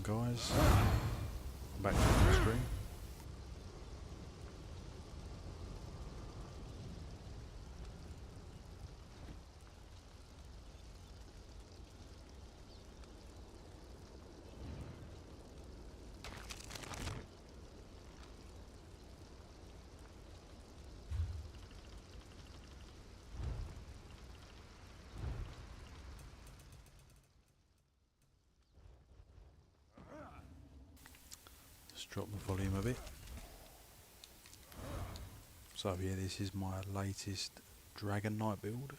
guys. Back to the screen. Let's drop the volume a bit. So yeah, this is my latest Dragon Knight build.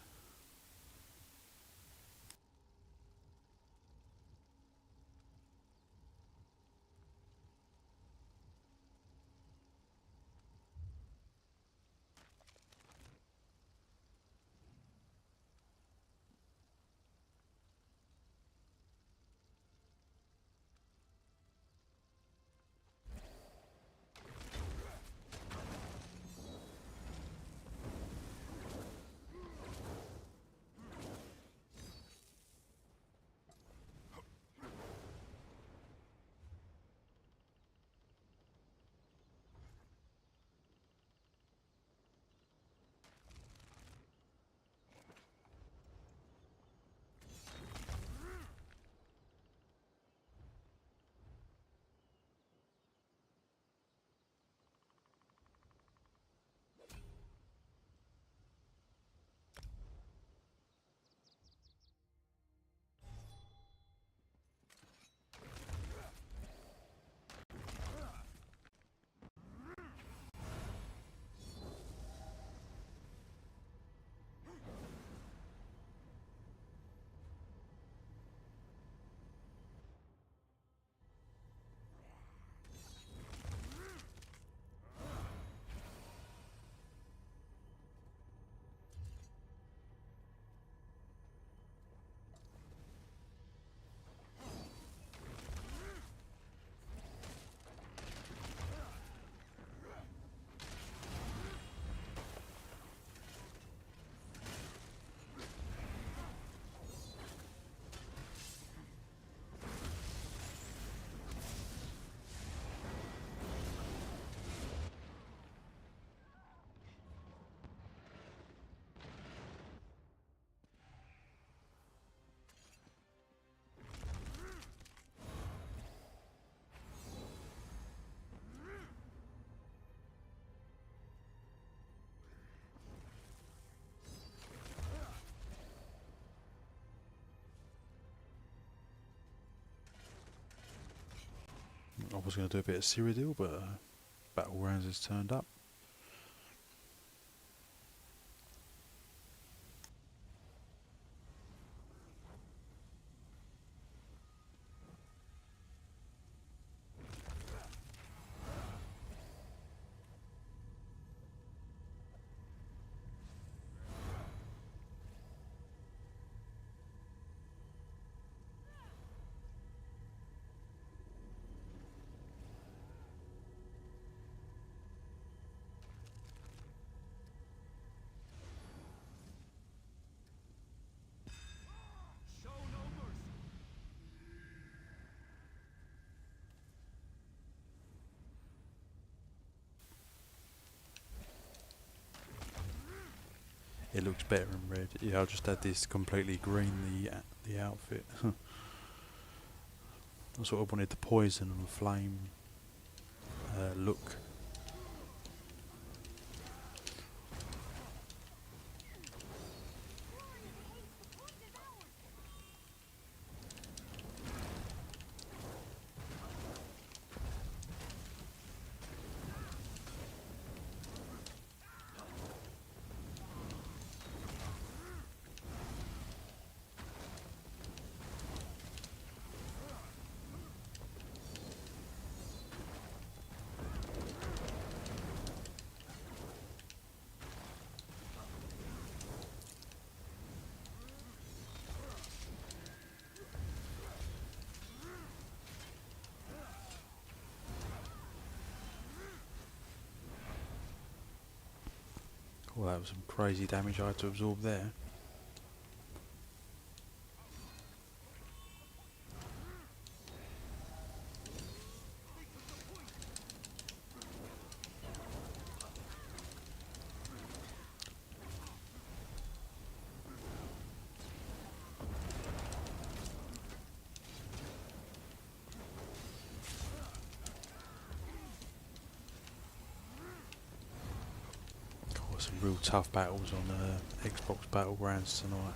I was going to do a bit of Cyrodiil, but Battlegrounds has turned up. It looks better in red. Yeah, I'll just add this completely green, the outfit. I sort of wanted the poison and flame look. Well, that was some crazy damage I had to absorb there. some real tough battles on Xbox Battlegrounds tonight.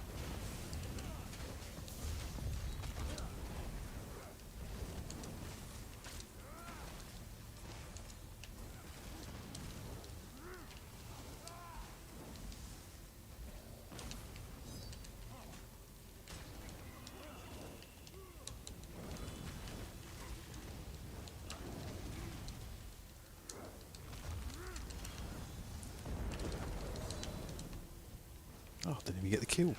Oh, I didn't even get the kill.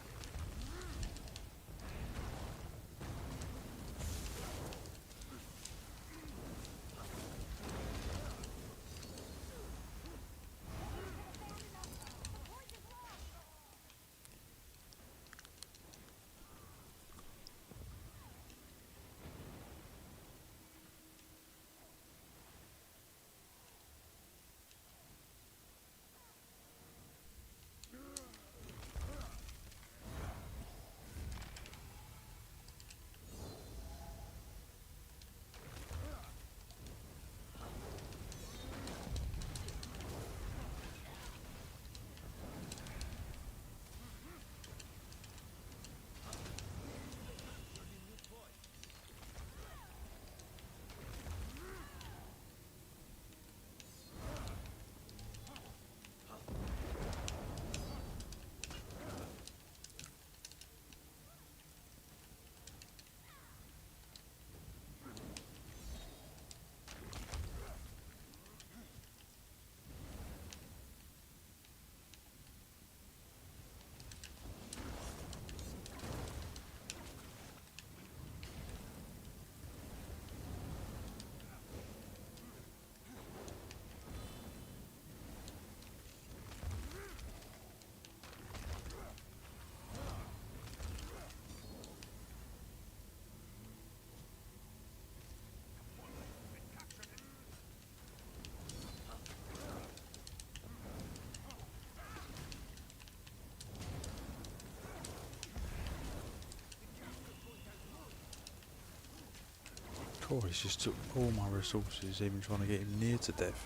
Oh, he's just took all my resources, even trying to get him near to death.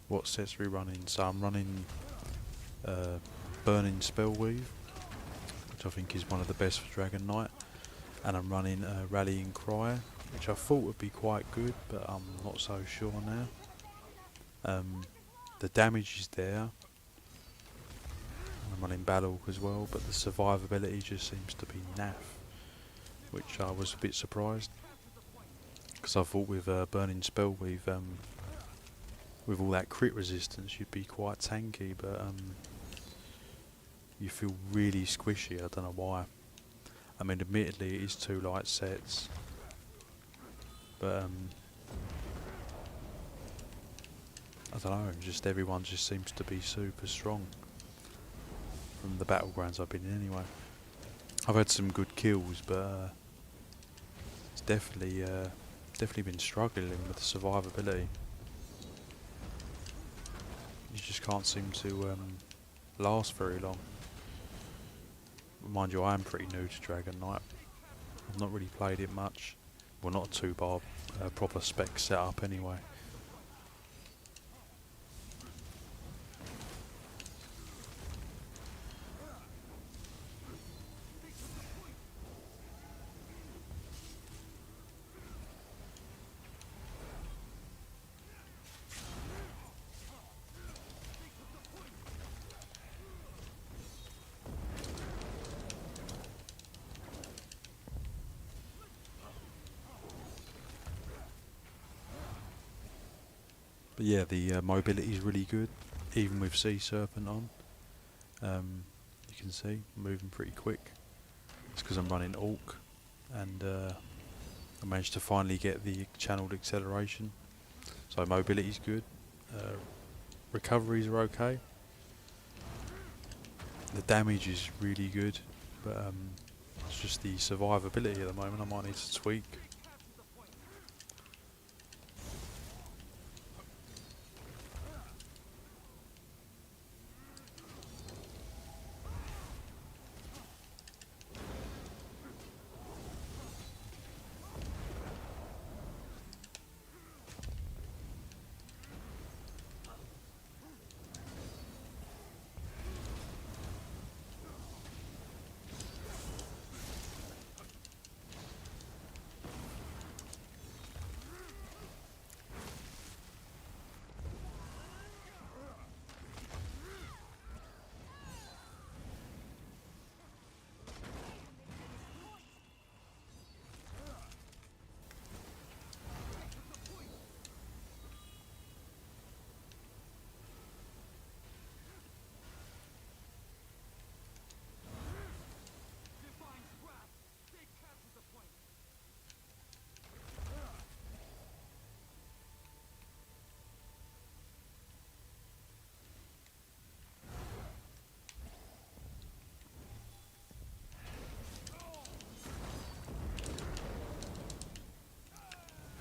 What sets are we running? So I'm running Burning Spellweave, which I think is one of the best for Dragon Knight, and I'm running Rallying Cry, which I thought would be quite good, but I'm not so sure now. The damage is there. I'm running Battle as well, but the survivability just seems to be naff, which I was a bit surprised, because I thought with Burning Spellweave, with all that crit resistance, you'd be quite tanky, but you feel really squishy. I don't know why. I mean, admittedly, it is 2 light sets, but I don't know. Just everyone just seems to be super strong from the battlegrounds I've been in. Anyway, I've had some good kills, but it's definitely been struggling with the survivability. You just can't seem to last very long. Mind you, I am pretty new to Dragon Knight. I've not really played it much. Well, not a 2-bar proper spec setup anyway. But yeah, the mobility is really good, even with Sea Serpent on. You can see I'm moving pretty quick. It's because I'm running Orc, and I managed to finally get the channeled acceleration. So mobility's good. Recoveries are okay. The damage is really good, but it's just the survivability at the moment I might need to tweak.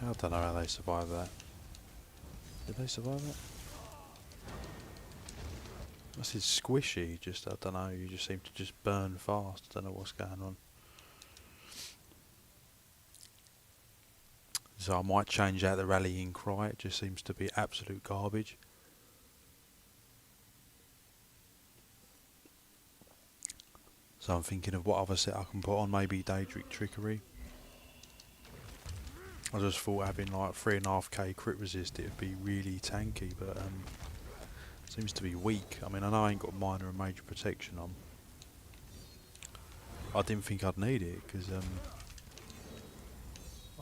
I don't know how they survived that. Did they survive that? I said squishy, just I don't know, you just seem to just burn fast, I don't know what's going on. So I might change out the rallying cry, it just seems to be absolute garbage. So I'm thinking of what other set I can put on, maybe Daedric Trickery. I just thought having like 3.5k crit resist it would be really tanky, but seems to be weak. I mean, I know I ain't got minor and major protection on. I didn't think I'd need it because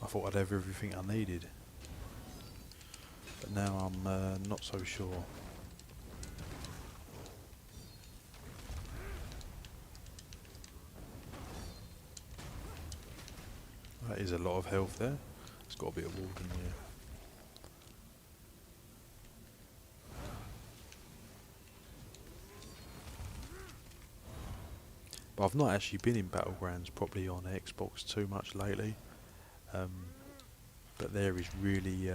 I thought I'd have everything I needed, but now I'm not so sure. That is a lot of health there. It's got a bit of warden here. But I've not actually been in Battlegrounds properly on Xbox too much lately. But there is really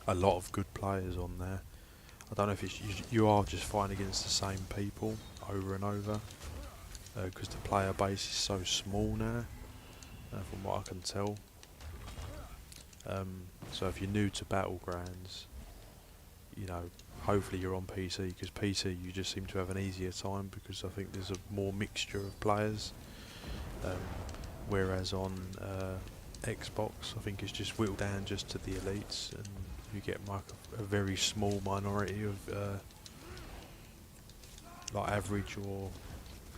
a lot of good players on there. I don't know if it's you are just fighting against the same people over and over because the player base is so small now, from what I can tell. So if you're new to Battlegrounds, you know, hopefully you're on PC, because PC you just seem to have an easier time because I think there's a more mixture of players, whereas on Xbox I think it's just whittled down just to the elites, and you get like a very small minority of like average or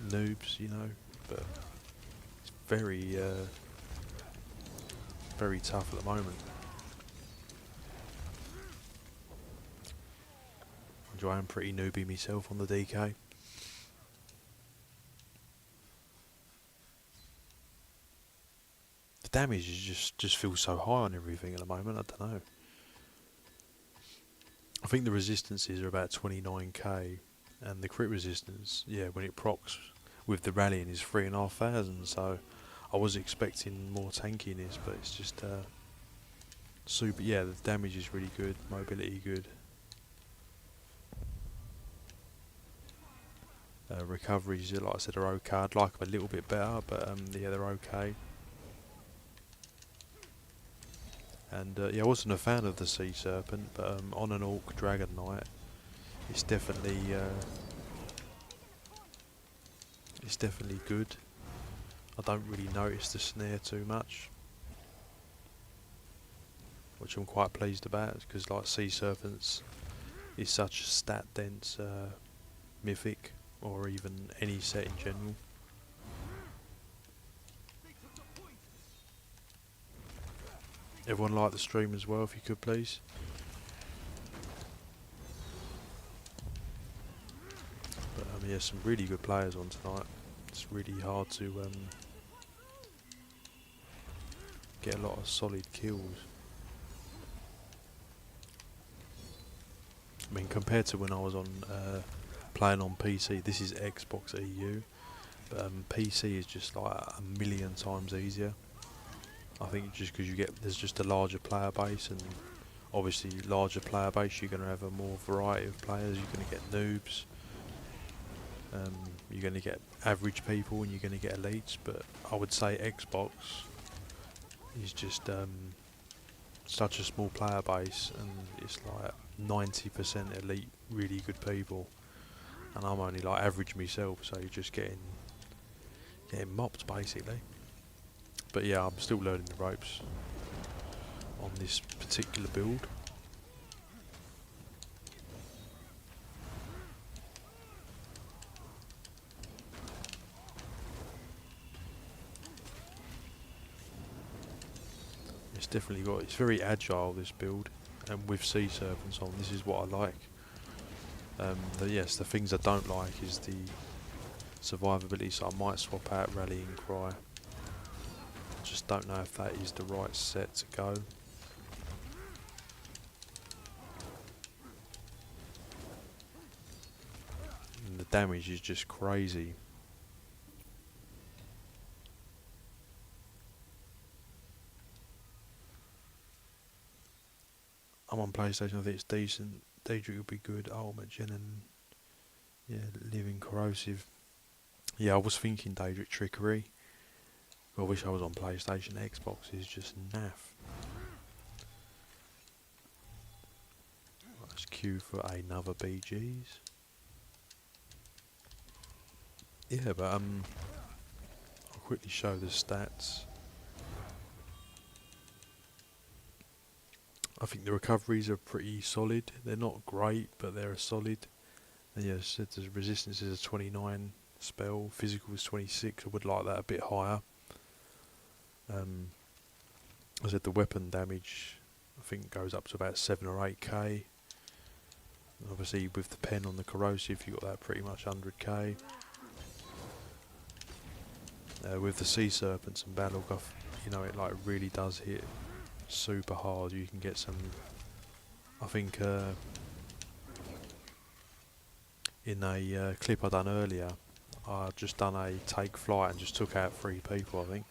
noobs, you know, but it's very very tough at the moment. I am pretty newbie myself on the DK. The damage is just feels so high on everything at the moment, I don't know. I think the resistances are about 29k, and the crit resistance, yeah, when it procs with the rallying is 3,500, so I was expecting more tankiness, but it's just super. Yeah, the damage is really good, mobility good. Recoveries, like I said, are okay. I'd like them a little bit better, but yeah, they're okay. And yeah, I wasn't a fan of the Sea Serpent, but on an Orc Dragon Knight, it's definitely good. I don't really notice the snare too much, which I'm quite pleased about, because like Sea Serpents is such a stat dense mythic, or even any set in general. Everyone like the stream as well, if you could please. yeah, some really good players on tonight. It's really hard to get a lot of solid kills. I mean, compared to when I was on playing on PC, this is Xbox EU, but PC is just like a million times easier. I think just because there's just a larger player base, and obviously larger player base, you're going to have a more variety of players. You're going to get noobs, you're going to get average people, and you're going to get elites. But I would say Xbox is just such a small player base, and it's like 90% elite, really good people, and I'm only like average myself, so you're just getting mopped basically. But yeah, I'm still learning the ropes on this particular build. It's very agile, this build, and with sea serpents on, this is what I like. The things I don't like is the survivability, so I might swap out rallying cry. I just don't know if that is the right set to go. And the damage is just crazy. I'm on PlayStation, I think it's decent. Daedric would be good. Ultimate Gen and Living Corrosive. Yeah, I was thinking Daedric Trickery. I wish I was on PlayStation. Xbox is just naff. Let's queue for another BGs. Yeah, but I'll quickly show the stats. I think the recoveries are pretty solid. They're not great, but they're solid. And yeah, said the resistance is a 29 spell, physical is 26. I would like that a bit higher. I said the weapon damage, I think, goes up to about 7 or 8k. Obviously, with the pen on the corrosive, you got that pretty much 100k. With the sea serpents and battle guff, it like really does hit super hard. You can get some, I think in a clip I done earlier, I just done a take flight and just took out 3 people, I think,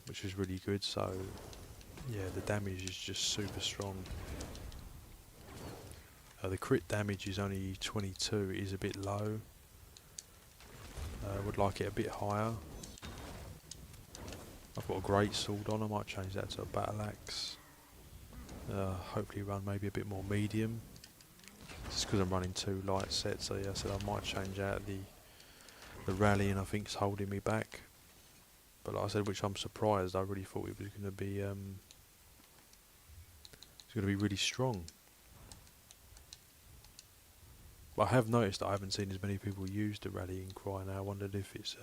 which was really good. So yeah, the damage is just super strong. The crit damage is only 22, it is a bit low. Would like it a bit higher. I've got a great sword on, I might change that to a battle axe. Hopefully run maybe a bit more medium. Just because I'm running 2 light sets, so yeah, I said I might change out the rallying. I think it's holding me back. But like I said, which I'm surprised. I really thought it was going to be really strong. But I have noticed that I haven't seen as many people use the rallying cry now. I wondered if it's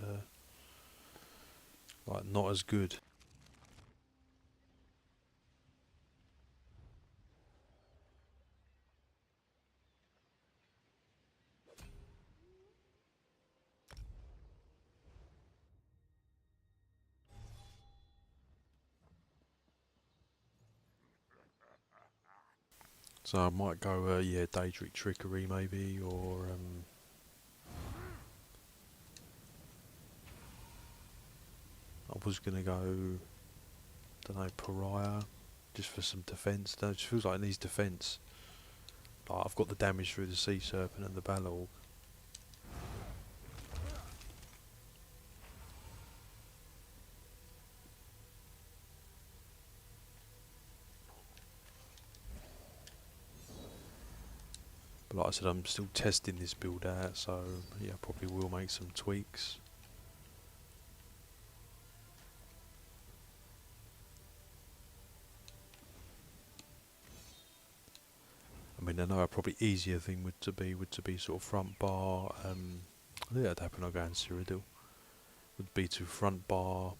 like not as good. So I might go Daedric Trickery maybe, or I was gonna go, don't know, Pariah, just for some defence. It just feels like it needs defence. Like I've got the damage through the Sea Serpent and the Balorg. But like I said, I'm still testing this build out, so yeah, I probably will make some tweaks. I mean, I know a probably easier thing would to be sort of front bar. I think that'd happen. I'll go in Cyrodiil. Would be to front bar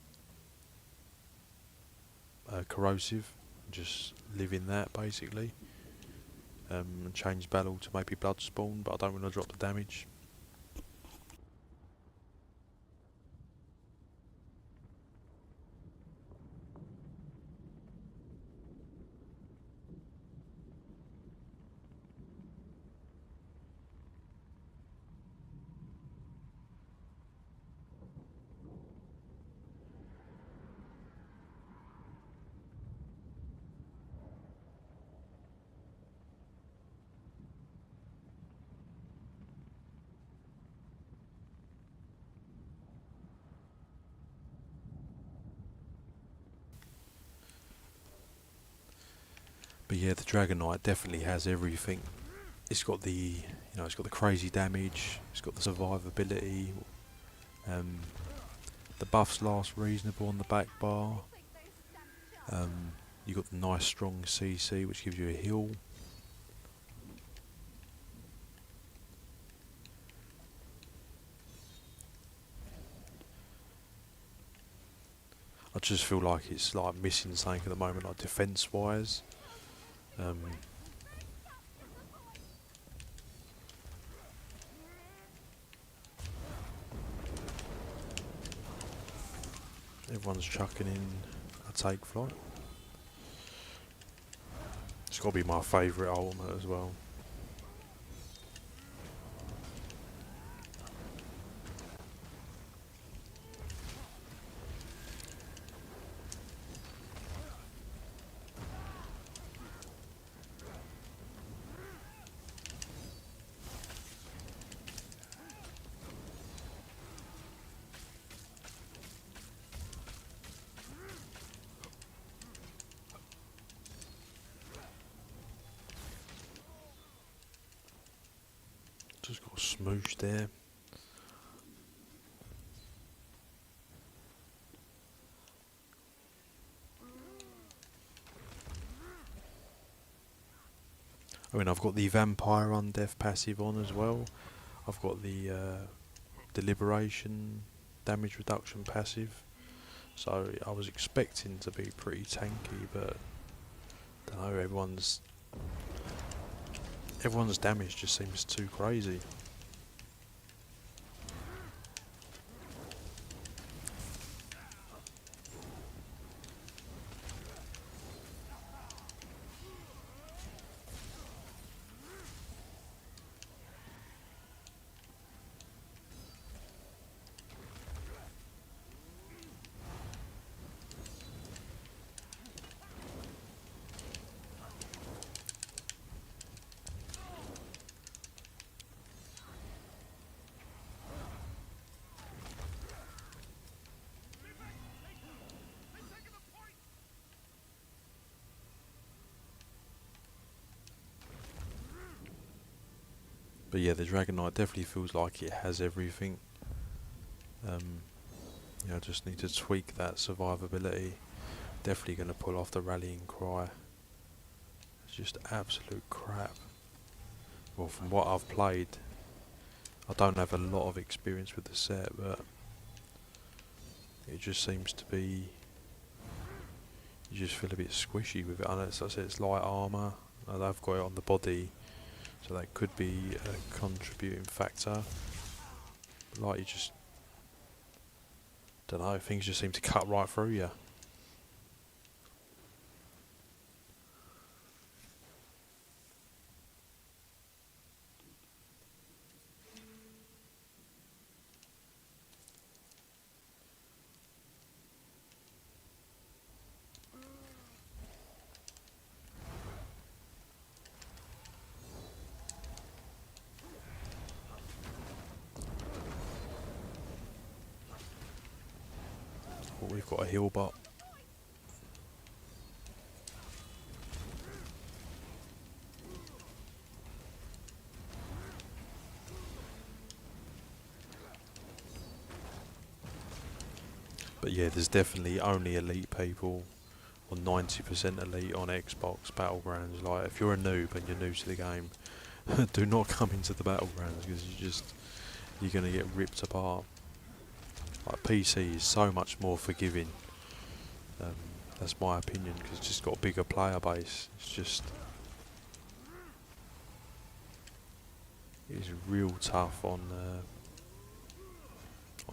corrosive, just live in that basically, and change battle to maybe Bloodspawn, but I don't want to drop the damage. But yeah, the Dragon Knight definitely has everything. It's got the, it's got the crazy damage. It's got the survivability. The buffs last reasonable on the back bar. You got the nice strong CC, which gives you a heal. I just feel like it's like missing something at the moment, like defense wise. Everyone's chucking in a take flight. It's got to be my favourite ultimate as well. Just got smooshed there. I mean, I've got the Vampire Undeath passive on as well. I've got the Deliberation damage reduction passive. So I was expecting to be pretty tanky, but I don't know, everyone's damage just seems too crazy. But yeah, the Dragon Knight definitely feels like it has everything. I just need to tweak that survivability. Definitely going to pull off the Rallying Cry. It's just absolute crap. Well, from what I've played, I don't have a lot of experience with the set, but it just seems to be, you just feel a bit squishy with it. I know it's light armour, and I've got it on the body, so that could be a contributing factor. Like, you just, don't know, things just seem to cut right through you. Well, we've got a heal bot. But yeah, there's definitely only elite people, or 90% elite on Xbox Battlegrounds. Like, if you're a noob and you're new to the game, do not come into the Battlegrounds, because you're going to get ripped apart. Like, PC is so much more forgiving. That's my opinion, because it's just got a bigger player base. It's just, is real tough on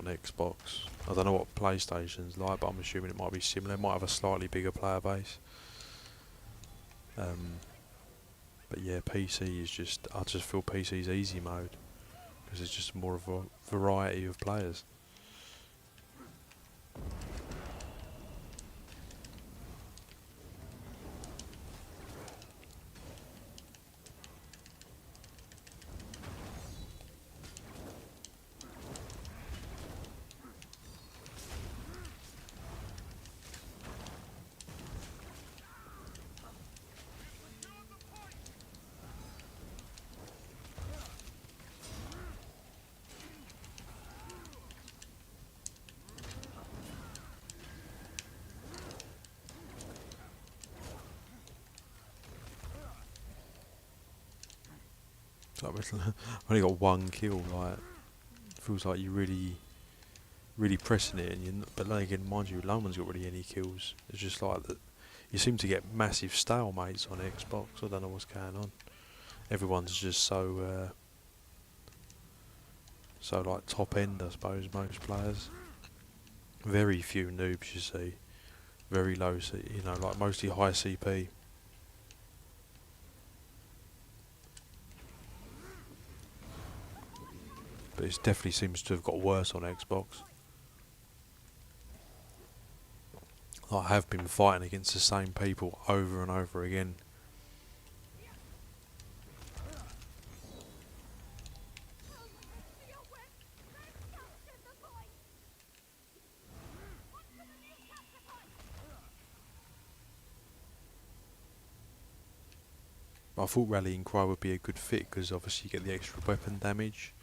Xbox. I don't know what PlayStation's like, but I'm assuming it might be similar. It might have a slightly bigger player base. But yeah, PC is just, I just feel PC's easy mode because it's just more of a variety of players. So I've only got one kill, like, feels like you're really pressing it, and but then again, mind you, no one's got really any kills. It's just like that. You seem to get massive stalemates on Xbox. I don't know what's going on. Everyone's just so like top end, I suppose. Most players, very few noobs you see. Very low, like mostly high CP. But it definitely seems to have got worse on Xbox. I have been fighting against the same people over and over again. I thought Rallying Cry would be a good fit because obviously you get the extra weapon damage,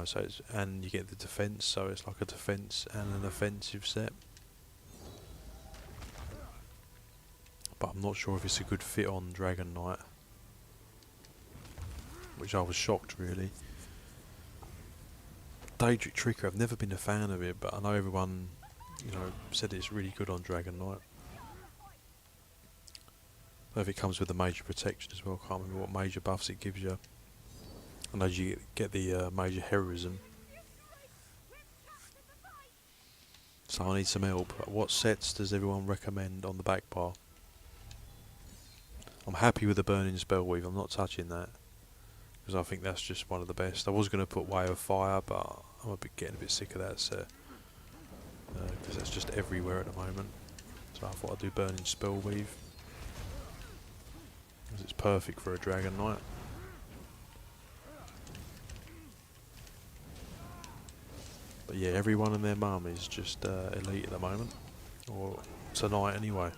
so and you get the defense, so it's like a defense and an offensive set. But I'm not sure if it's a good fit on Dragon Knight, which I was shocked really. Daedric Trickery, I've never been a fan of it, but I know everyone, said it's really good on Dragon Knight. I don't know if it comes with the major protection as well. I can't remember what major buffs it gives you. I know you get the major heroism. So I need some help. What sets does everyone recommend on the back bar? I'm happy with the Burning Spellweave. I'm not touching that because I think that's just one of the best. I was going to put Way of Fire, but I'm getting a bit sick of that set because that's just everywhere at the moment. So I thought I'd do Burning Spellweave because it's perfect for a Dragon Knight. But yeah, everyone and their mum is just elite at the moment, or tonight anyway.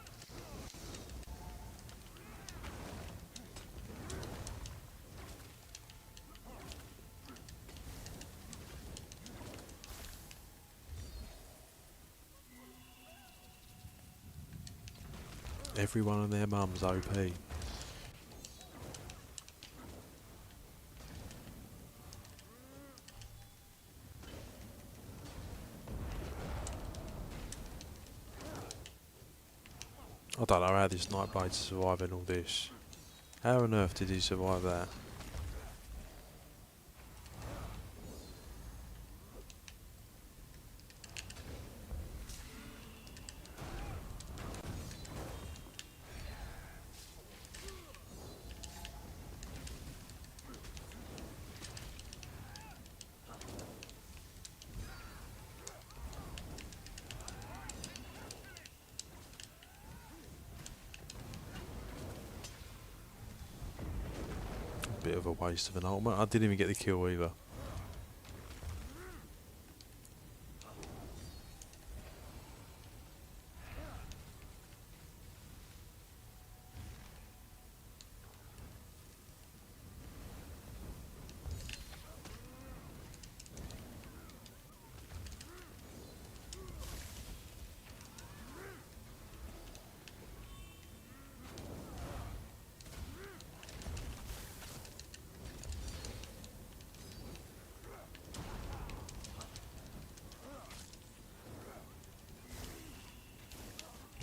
Everyone and their mum's OP. I don't know how this Nightblade's surviving all this. How on earth did he survive that? Bit of a waste of an ultimate. I didn't even get the kill either.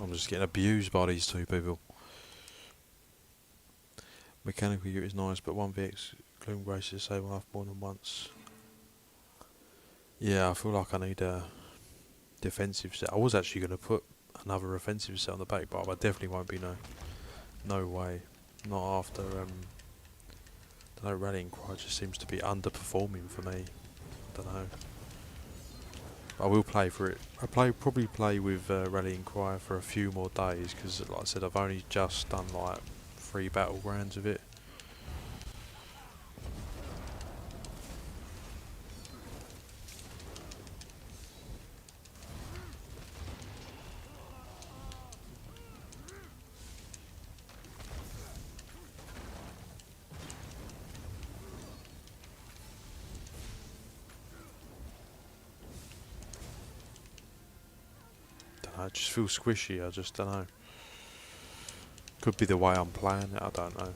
I'm just getting abused by these two people. Mechanical unit is nice, but 1VX Gloom braces save life more than once. Yeah, I feel like I need a defensive set. I was actually going to put another offensive set on the back, but I definitely won't be. No way. Not after. Don't know. Rallying Cry just seems to be underperforming for me. Don't know. I will play for it. Probably play with Rallying Cry for a few more days because, like I said, I've only just done like 3 battlegrounds of it. I just feel squishy. I just don't know. Could be the way I'm playing it. I don't know.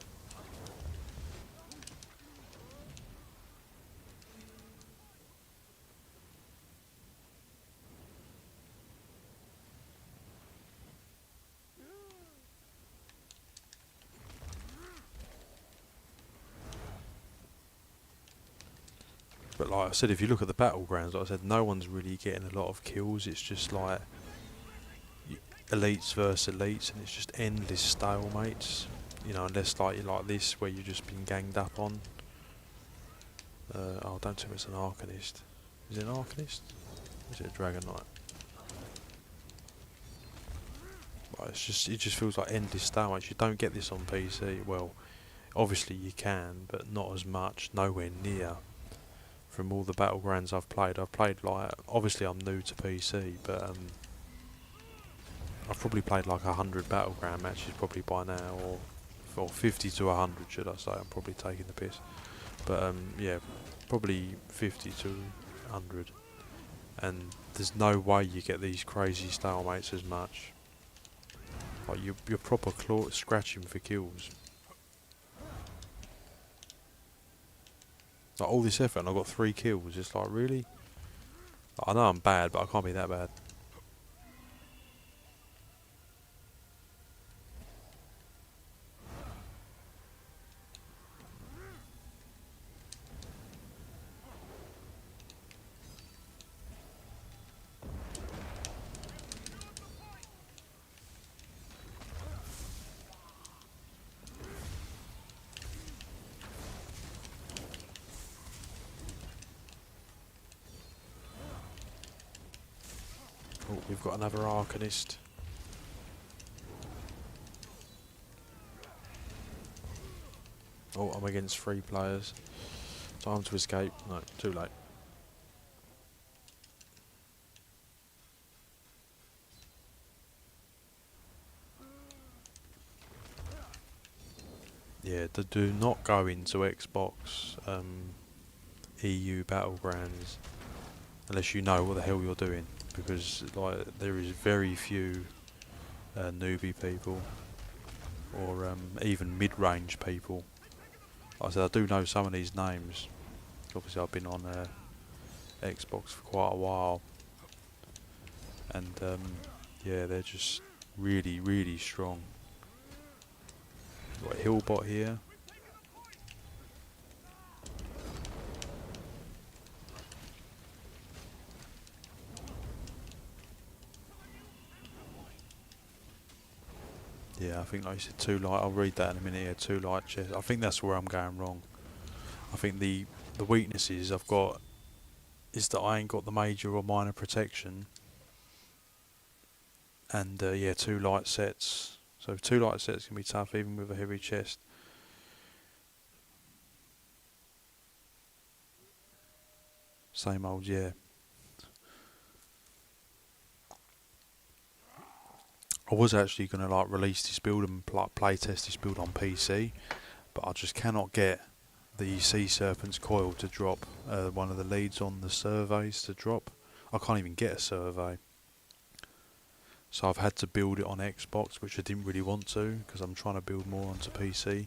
But like I said, if you look at the battlegrounds, like I said, no one's really getting a lot of kills. It's just like elites versus elites, and it's just endless stalemates. You know, unless like you like this, where you've just been ganged up on. Oh, don't tell me it's an Arcanist. Is it an Arcanist? Or is it a Dragon Knight? Like, it just feels like endless stalemates. You don't get this on PC. Well, obviously you can, but not as much. Nowhere near. From all the battlegrounds I've played like, obviously I'm new to PC, but I've probably played like 100 battleground matches probably by now, or 50 to 100 should I say. I'm probably taking the piss, but yeah, probably 50 to 100, and there's no way you get these crazy stalemates as much. Like you're proper scratching for kills. Like all this effort and I got 3 kills. It's like, really? I know I'm bad, but I can't be that bad. Oh, we've got another Arcanist. Oh, I'm against 3 players. Time to escape. No, too late. Yeah, do not go into Xbox EU Battlegrounds unless you know what the hell you're doing, because like there is very few newbie people or even mid-range people. Like I said, I do know some of these names. Obviously, I've been on Xbox for quite a while, and yeah, they're just really, really strong. Got a Hillbot here. Yeah, I think like you said, 2 light. I'll read that in a minute here. 2 light chest. I think that's where I'm going wrong. I think the weaknesses I've got is that I ain't got the major or minor protection, and yeah, 2 light sets. So 2 light sets can be tough even with a heavy chest. Same old, yeah. I was actually going to like release this build and play test this build on PC, but I just cannot get the Sea Serpents coil to drop. One of the leads on the surveys to drop. I can't even get a survey. So I've had to build it on Xbox, which I didn't really want to, because I'm trying to build more onto PC.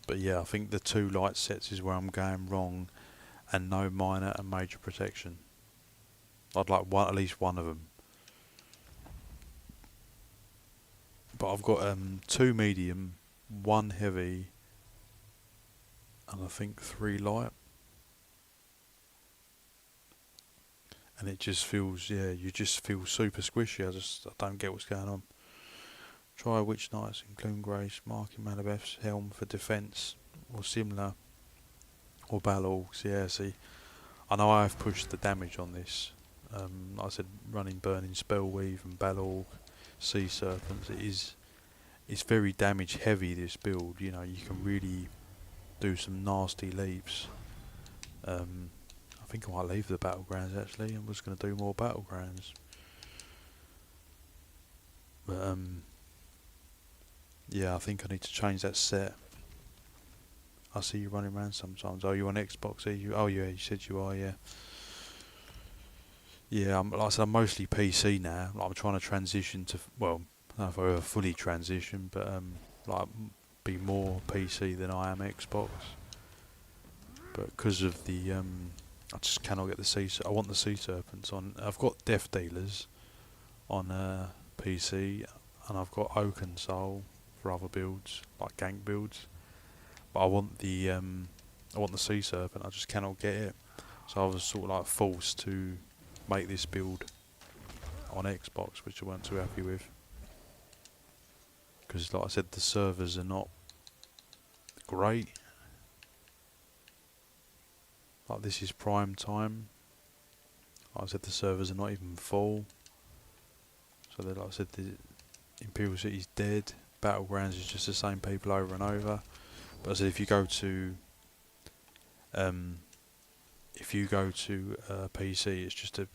But yeah, I think the 2 light sets is where I'm going wrong, and no minor and major protection. I'd like at least one of them. But I've got 2 medium, 1 heavy, and I think 3 light. And it just feels, yeah, you just feel super squishy. I don't get what's going on. Try Witch Knights, include Grace, marking Malabeth's helm for defence, or similar, or Balorgs. Yeah, see, I know I've pushed the damage on this. Like I said, running Burning Spellweave and Balorg, Sea Serpents, it's very damage heavy, this build. You know, you can really do some nasty leaps. I think I might leave the Battlegrounds actually. I'm just going to do more Battlegrounds. But yeah, I think I need to change that set. I see you running around sometimes. Oh, you on Xbox? Are you? Oh yeah, you said you are. Yeah. Yeah, like I said, I'm mostly PC now. Like I'm trying to transition to, well, I don't know if I ever fully transition, but like be more PC than I am Xbox. But because of the I just cannot get the sea. I want the Sea Serpents on. I've got Death Dealers on PC, and I've got Oaken Soul for other builds, like gank builds. But I want the Sea Serpent. I just cannot get it, so I was sort of like forced to make this build on Xbox, which I weren't too happy with. Because, like I said, the servers are not great. Like this is prime time. Like I said, the servers are not even full. So like I said, the Imperial City's dead. Battlegrounds is just the same people over and over. But I said, if you go to PC,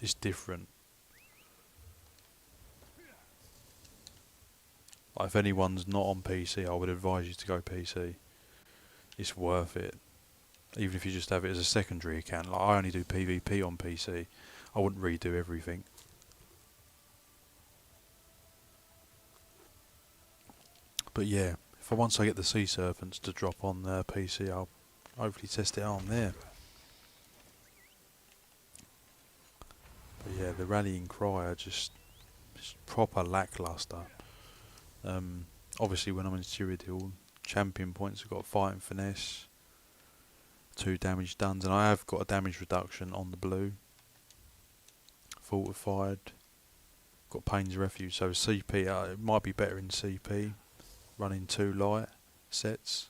it's different. Like if anyone's not on PC, I would advise you to go PC. It's worth it. Even if you just have it as a secondary account. Like I only do PvP on PC. I wouldn't redo everything. But yeah, once I get the Sea Serpents to drop on PC, I'll hopefully test it on there. But yeah, the Rallying Cry are just proper lackluster. Obviously when I'm in Cyrodiil, champion points, I've got Fighting Finesse, 2 damage done, and I have got a damage reduction on the blue. Fortified, got Pain's Refuge, so CP, it might be better in CP, running 2 light sets.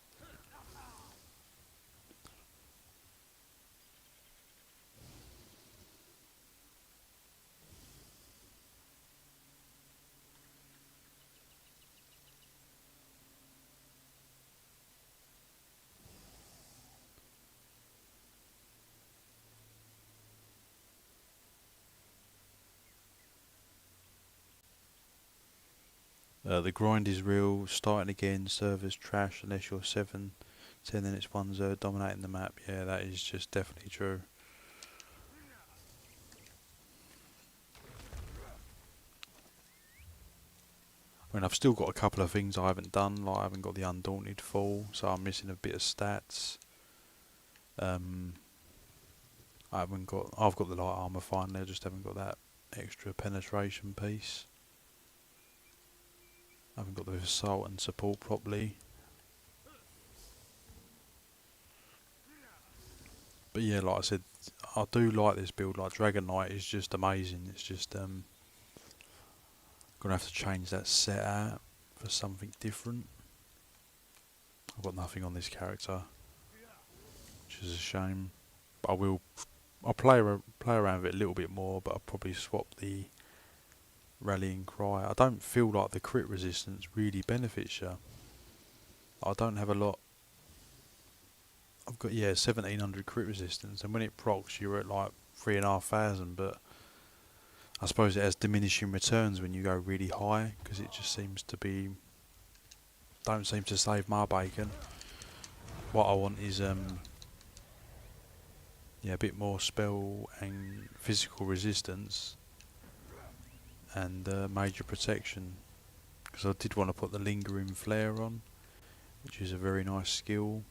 The grind is real, starting again, servers trash unless you're 7, 10 then it's 1-0 dominating the map. Yeah, that is just definitely true. I mean, I've still got a couple of things I haven't done, like I haven't got the Undaunted Fall, so I'm missing a bit of stats. I've got the light armour finally, I just haven't got that extra penetration piece. I haven't got the assault and support properly. But yeah, like I said, I do like this build. Like Dragon Knight is just amazing. It's just gonna have to change that set out for something different. I've got nothing on this character, which is a shame. But I'll play around with it a little bit more. But I'll probably swap the Rallying Cry. I don't feel like the crit resistance really benefits you. I don't have a lot. I've got 1700 crit resistance, and when it procs, you're at like 3,500. But I suppose it has diminishing returns when you go really high, because it just seems to don't seem to save my bacon. What I want is a bit more spell and physical resistance and major protection, because I did want to put the Lingering Flare on, which is a very nice skill.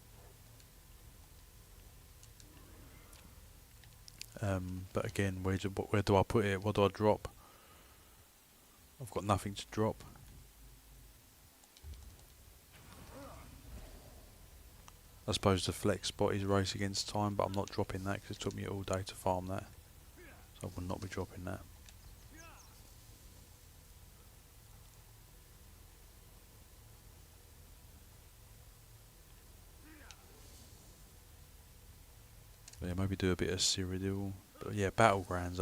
But again, where do I put it? What do I drop? I've got nothing to drop. I suppose the flex spot is race against time, but I'm not dropping that because it took me all day to farm that. So I will not be dropping that. But yeah, maybe do a bit of Cyrodiil. But yeah, Battlegrounds.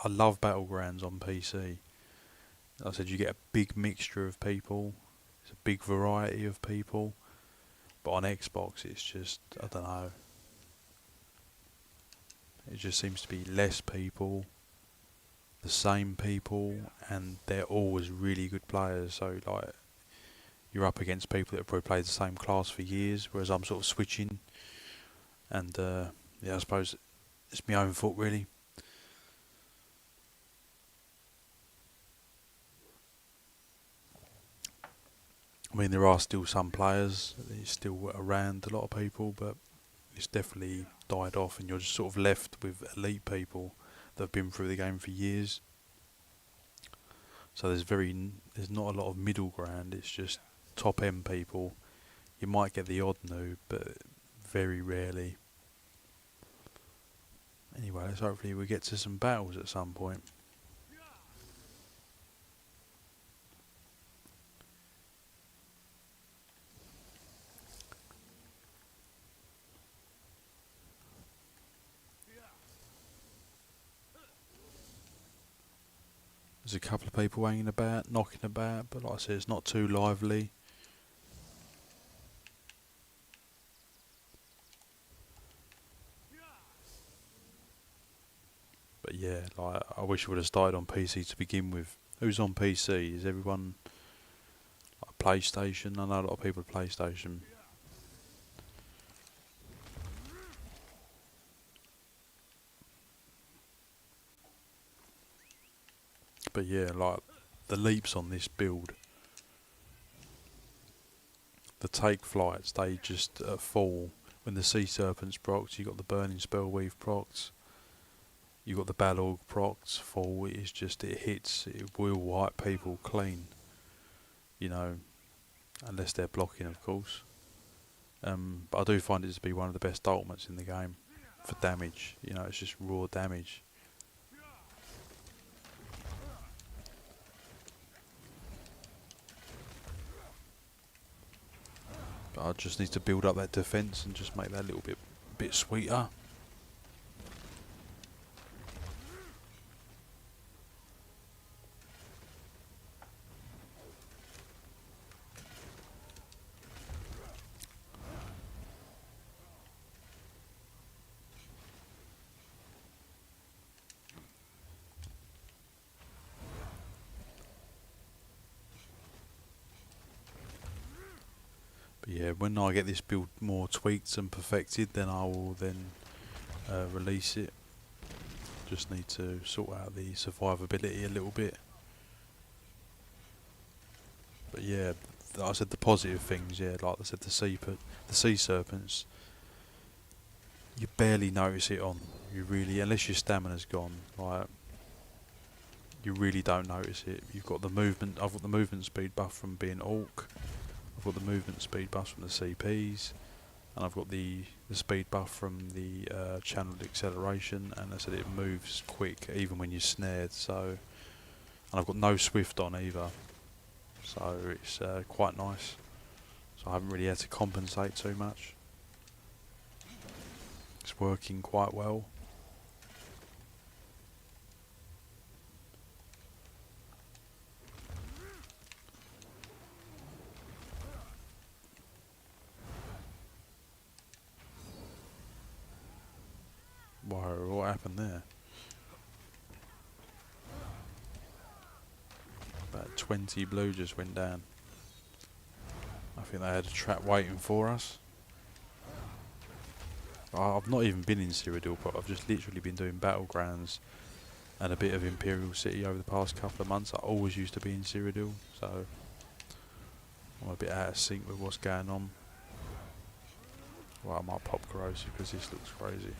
I love Battlegrounds on PC. Like I said, you get a big mixture of people. It's a big variety of people. But on Xbox, it's just, I don't know. It just seems to be less people, the same people, and they're always really good players. So like, you're up against people that have probably played the same class for years, whereas I'm sort of switching. And yeah, I suppose it's my own fault really. I mean, there are still some players, it's still around a lot of people, but it's definitely died off, and you're just sort of left with elite people that have been through the game for years. So there's not a lot of middle ground. It's just top end people. You might get the odd noob, but very rarely. Anyway, let's hopefully we get to some battles at some point. There's a couple of people hanging about, knocking about, but like I said, it's not too lively. But yeah, like I wish I would have started on PC to begin with. Who's on PC? Is everyone like PlayStation? I know a lot of people are PlayStation. But yeah, like the leaps on this build, the take flights, they just fall. When the Sea Serpents procs, you got the Burning Spell Weave procs, you got the Balog procs, fall, it is just, it hits, it will wipe people clean. You know, unless they're blocking, of course. But I do find it to be one of the best ultimates in the game for damage. You know, it's just raw damage. But I just need to build up that defence and just make that a little bit sweeter. But yeah, when I get this build more tweaked and perfected, then I will then release it. Just need to sort out the survivability a little bit. But yeah, I said the positive things. Yeah, like I said, the sea serpents. You barely notice it on. You really, unless your stamina's gone, like you really don't notice it. You've got the movement. I've got the movement speed buff from being Orc. I've got the movement speed buff from the CPs, and I've got the speed buff from the channeled acceleration. And I said it moves quick even when you're snared. So, and I've got no swift on either. So it's quite nice. So I haven't really had to compensate too much. It's working quite well. Whoa, what happened there? About 20 blue just went down. I think they had a trap waiting for us. I've not even been in Cyrodiil, but I've just literally been doing Battlegrounds and a bit of Imperial City over the past couple of months. I always used to be in Cyrodiil, so I'm a bit out of sync with what's going on. Well, I might pop Corrosive because this looks crazy.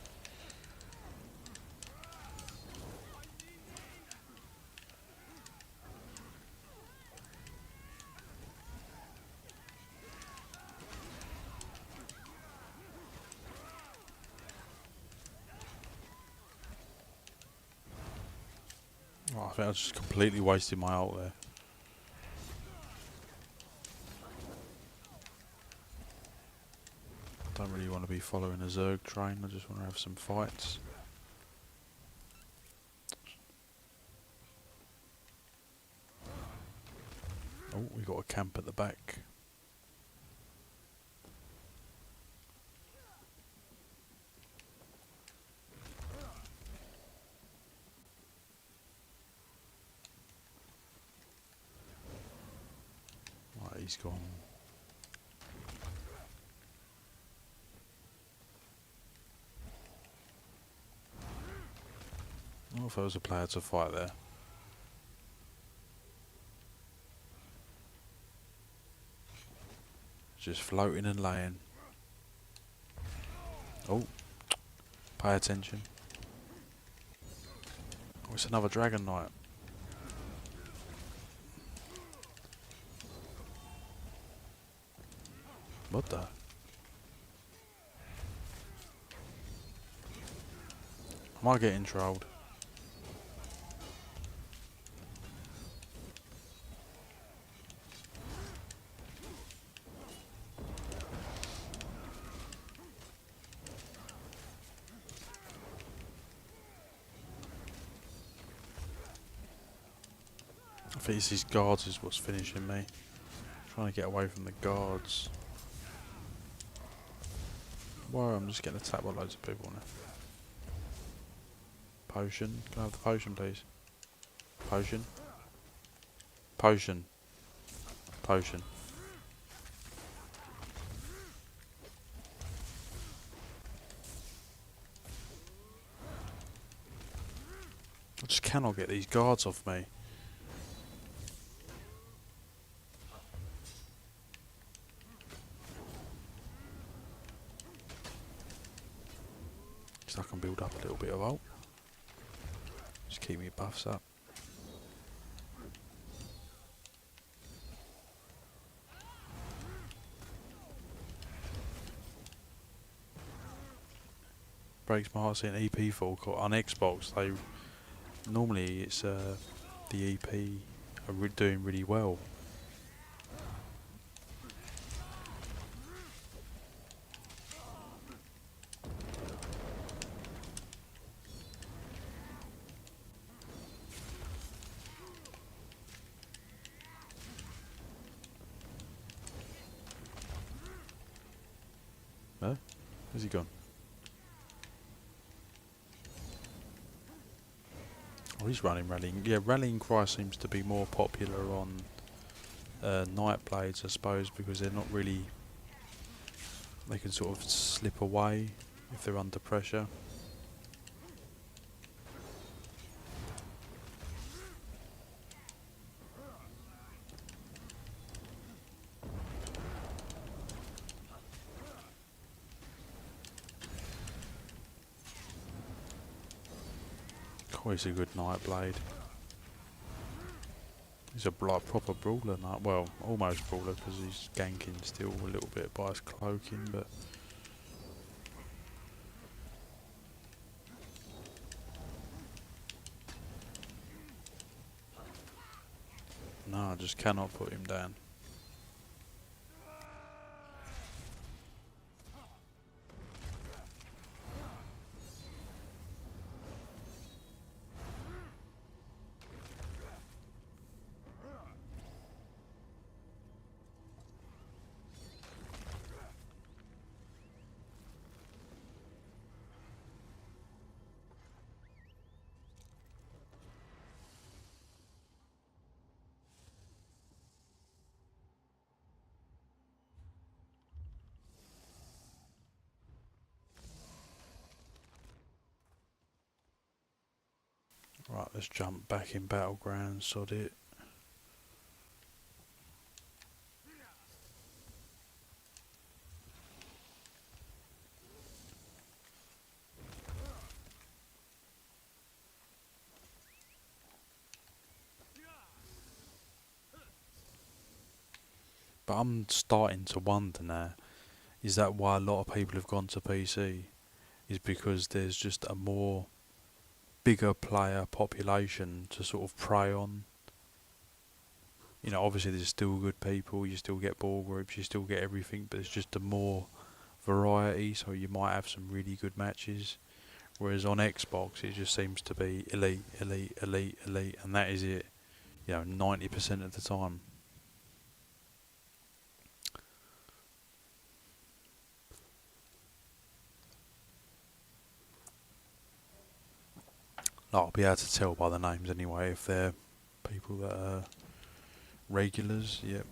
think I just completely wasted my ult there. Don't really want to be following a Zerg train, I just want to have some fights. Oh, we got a camp at the back. Right, he's gone. Oh, if there was a player to fight there. Just floating and laying. Oh, pay attention. Oh, it's another Dragon Knight. What the? Am I getting trolled? I think it's these guards is what's finishing me. Trying to get away from the guards. Whoa, I'm just getting attacked by loads of people now. Potion. Can I have the potion, please? Potion. Potion. Potion. I just cannot get these guards off me. So I can build up a little bit of ult. Just keep me buffs up. Breaks my heart seeing EP fall on Xbox. They normally it's the EP are doing really well. No? Where's he gone? Oh, he's rallying. Yeah, rallying cry seems to be more popular on Nightblades, I suppose, because they're not really. They can sort of slip away if they're under pressure. Oh, he's a good Nightblade. He's a proper brawler now. Well, almost brawler because he's ganking still a little bit by his cloaking, but. No, I just cannot put him down. Right, let's jump back in Battleground, sod it. But I'm starting to wonder now, is that why a lot of people have gone to PC? Is because there's just a more bigger player population to sort of prey on. You know, obviously there's still good people, you still get ball groups, you still get everything, but it's just a more variety, so you might have some really good matches. Whereas on Xbox, it just seems to be elite, elite, elite, elite, and that is it. You know, 90% of the time. Like, I'll be able to tell by the names anyway if they're people that are regulars. Yep,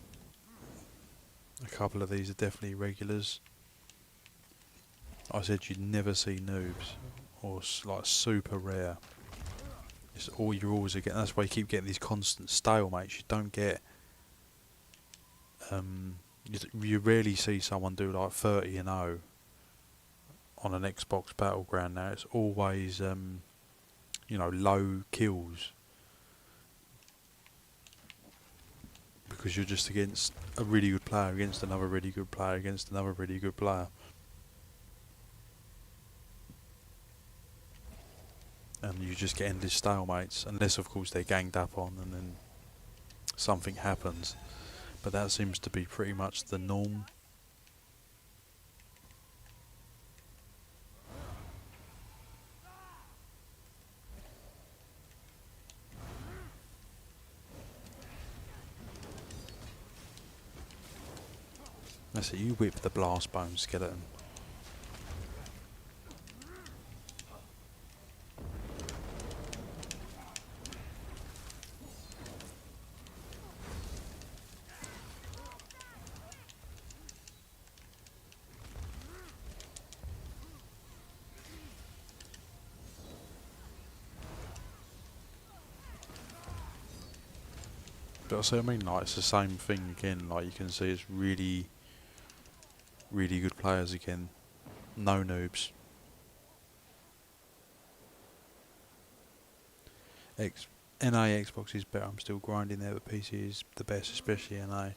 a couple of these are definitely regulars. I said you'd never see noobs, or like super rare. It's all you're always getting. That's why you keep getting these constant stalemates. You don't get. You rarely see someone do like 30-0 on an Xbox Battleground now. It's always low kills, because you're just against a really good player against another really good player against another really good player. And you just get endless stalemates, unless of course they're ganged up on and then something happens. But that seems to be pretty much the norm. That's it, you whip the blast bone skeleton. But I mean, like, it's the same thing again. Like, you can see it's really, really good players again. No noobs. NA Xbox is better. I'm still grinding there, but PC is the best, especially NA.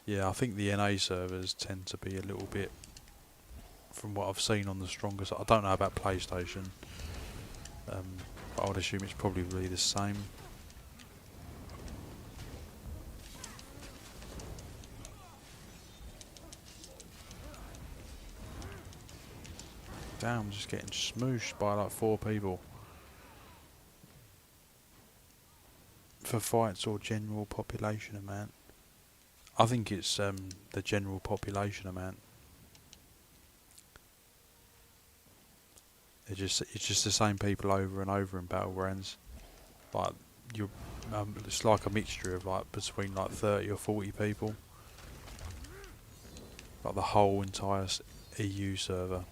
Yeah, I think the NA servers tend to be a little bit, from what I've seen, on the stronger side. I don't know about PlayStation, but I would assume it's probably really the same. Damn, I'm just getting smooshed by like 4 people. For fights or general population amount? I think it's the general population amount. It's just the same people over and over in Battlegrounds. Like, it's like a mixture of like between like 30 or 40 people. Like the whole entire EU server.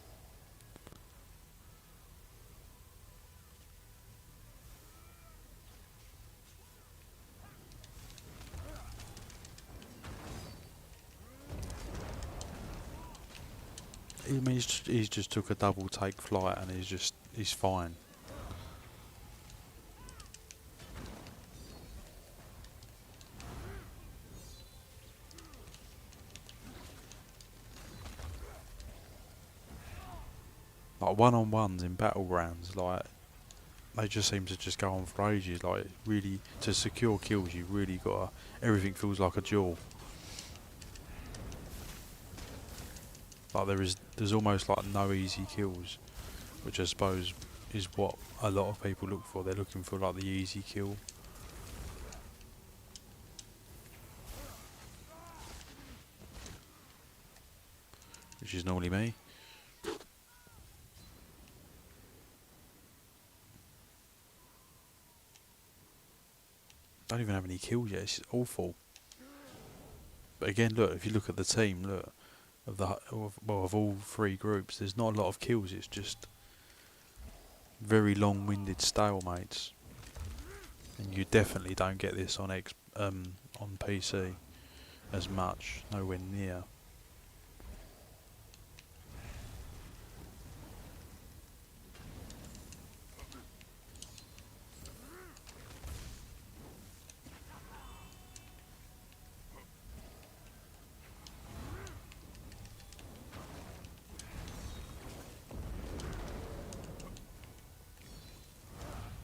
I mean, he's just took a double take flight and he's fine. Like one-on-ones in Battlegrounds, like, they just seem to just go on for ages. Like, really, to secure kills, you really gotta. Everything feels like a duel. Like there's almost like no easy kills, which I suppose is what a lot of people look for. They're looking for like the easy kill. Which is normally me. Don't even have any kills yet. It's awful. But again, look, if you look at the team, look, of all 3 groups, there's not a lot of kills. It's just very long-winded stalemates, and you definitely don't get this on on PC as much. Nowhere near.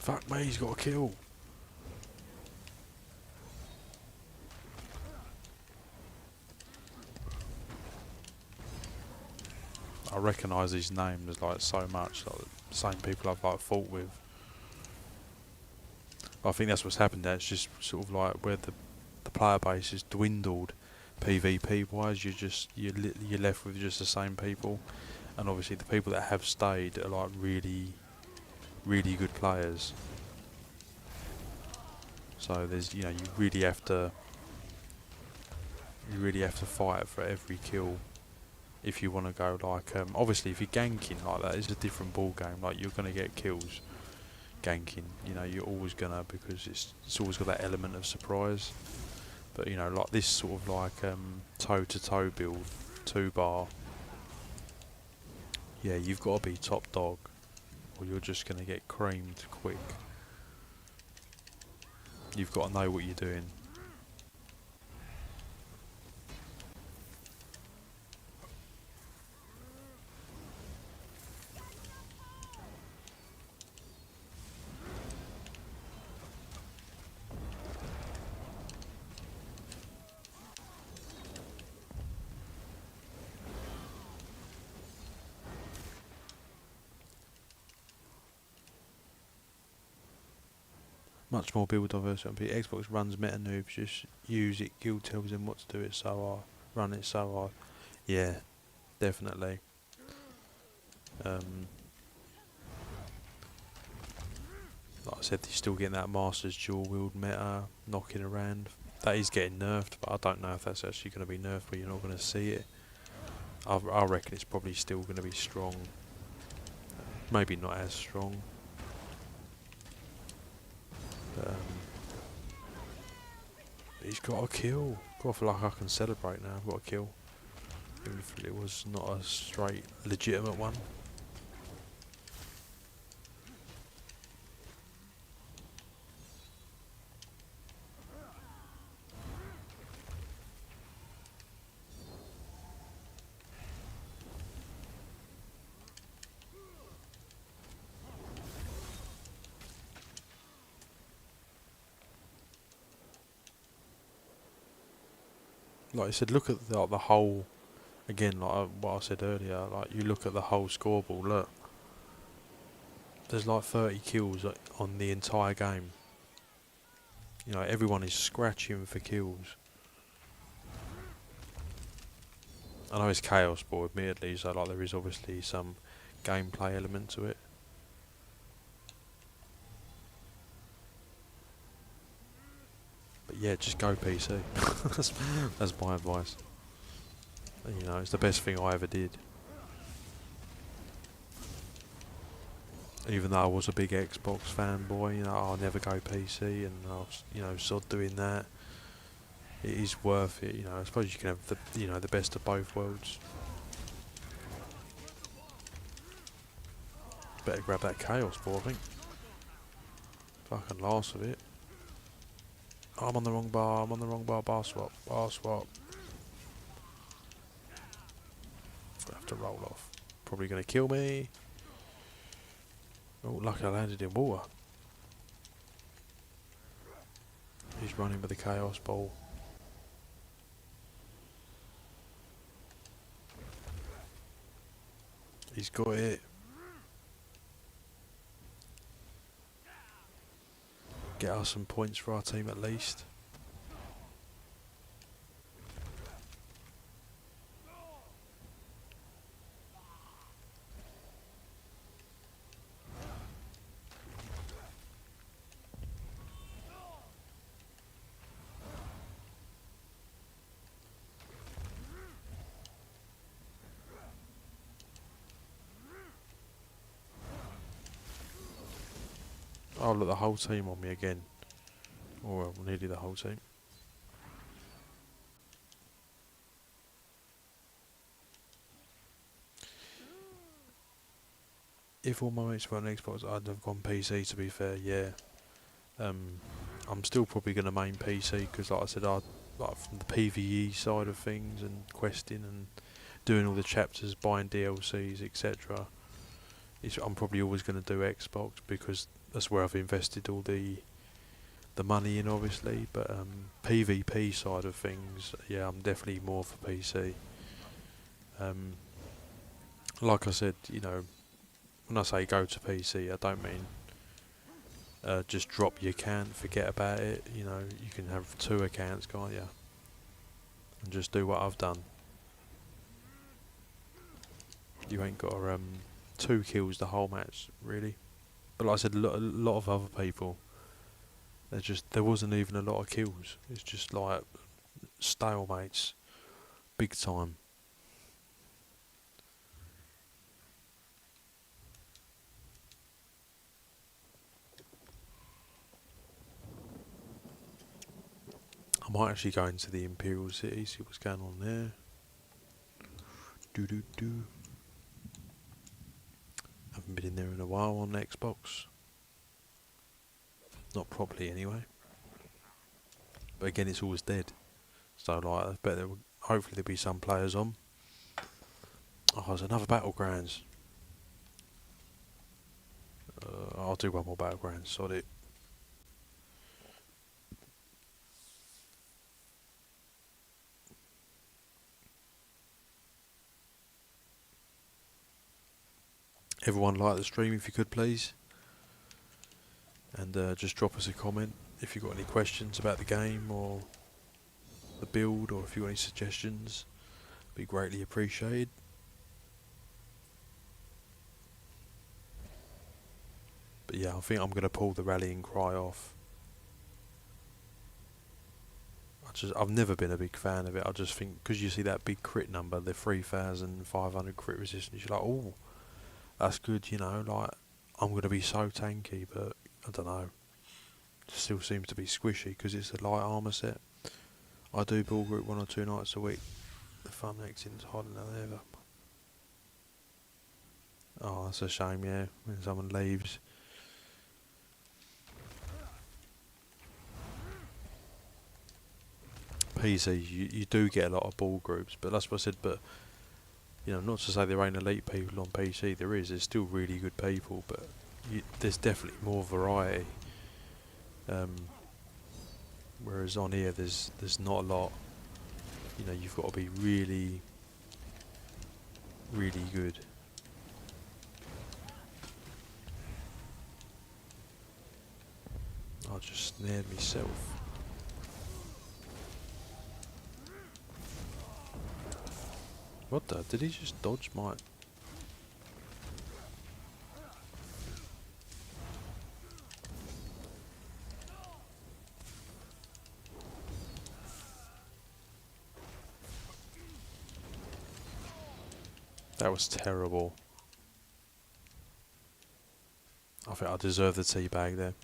Fuck me, he's got a kill. I recognise his name as like so much, like the same people I've like fought with. I think that's what's happened there. It's just sort of like where the player base has dwindled, PvP wise. You're left with just the same people, and obviously the people that have stayed are like really good players. So there's you really have to fight for every kill if you want to go like obviously if you're ganking like that, it's a different ball game. Like you're gonna get kills ganking. You're always gonna, because it's always got that element of surprise. But like this sort of like toe to toe build, 2-bar. Yeah, you've got to be top dog, or you're just gonna get creamed quick. You've got to know what you're doing. Much more build diversity. Xbox runs meta noobs, just use it. Guild tells them what to do it so hard. Run it so hard. Yeah, definitely. Like I said, you're still getting that Masters dual wield meta knocking around. That is getting nerfed, but I don't know if that's actually going to be nerfed where you're not going to see it. I reckon it's probably still going to be strong. Maybe not as strong. He's got a kill. I feel like I can celebrate now. I've got a kill. Even if it was not a straight, legitimate one. Like I said, look at the whole. Again, like what I said earlier, like you look at the whole scoreboard. Look, there's like 30 kills on the entire game. Everyone is scratching for kills. I know it's chaos ball, admittedly, so like there is obviously some gameplay element to it. But yeah, just go PC. that's my advice. It's the best thing I ever did. Even though I was a big Xbox fanboy, I'll never go PC, and I'll sod doing that. It is worth it, I suppose you can have the best of both worlds. Better grab that chaos ball, I think. Fucking last of it. Oh, I'm on the wrong bar, bar swap. I have to roll off. Probably going to kill me. Oh, lucky I landed in water. He's running with the chaos ball. He's got it. Get us some points for our team at least. Oh look, the whole team on me again. Or well, nearly the whole team. If all my mates were on Xbox, I'd have gone PC, to be fair, yeah. I'm still probably going to main PC, because like I said, like from the PvE side of things, and questing, and doing all the chapters, buying DLCs, etc. I'm probably always going to do Xbox, because that's where I've invested all the money in, obviously. But PvP side of things, yeah, I'm definitely more for PC. Like I said, you know, when I say go to PC, I don't mean just drop your account, forget about it. You know, you can have 2 accounts, can't you? And just do what I've done. You ain't got to 2 kills the whole match, really. But like I said, a lot of other people, there wasn't even a lot of kills. It's just like stalemates, big time. I might actually go into the Imperial City, see what's going on there. Haven't been in there in a while on the Xbox. Not properly anyway. But again, it's always dead. So like, I bet hopefully there'll be some players on. Oh, there's another Battlegrounds. I'll do one more Battlegrounds, sod it. Everyone like the stream if you could, please. And just drop us a comment if you've got any questions about the game or the build, or if you've got any suggestions. Be greatly appreciated. But yeah, I think I'm going to pull the rallying cry off. I've never been a big fan of it. I just think, because you see that big crit number, the 3,500 crit resistance, you're like, oh, that's good, you know, like, I'm going to be so tanky, but I don't know. It still seems to be squishy because it's a light armour set. I do ball group 1 or 2 nights a week. The fun acting's harder than ever. Oh, that's a shame, yeah, when someone leaves. PC, you do get a lot of ball groups, but that's what I said, but, you know, not to say there ain't elite people on PC, there's still really good people, but there's definitely more variety. Whereas on here, there's not a lot. You know, you've got to be really, really good. I just snared myself. What the? Did he just dodge my... That was terrible. I think I deserve the teabag there.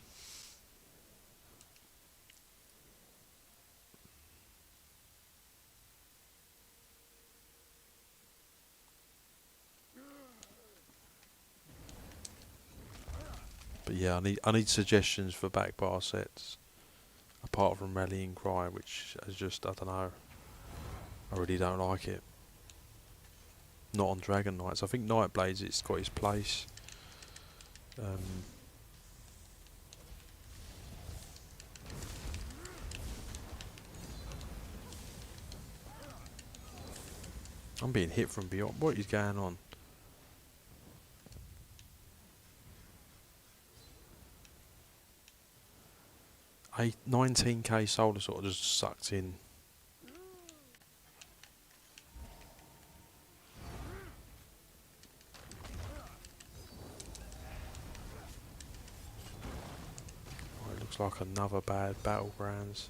But yeah, I need suggestions for back bar sets, apart from Rallying Cry, which is just, I don't know. I really don't like it. Not on Dragon Knights. I think Nightblades, it's got its place. I'm being hit from beyond. What is going on? 19k solar sort of just sucked in. Oh, it looks like another bad Battlegrounds.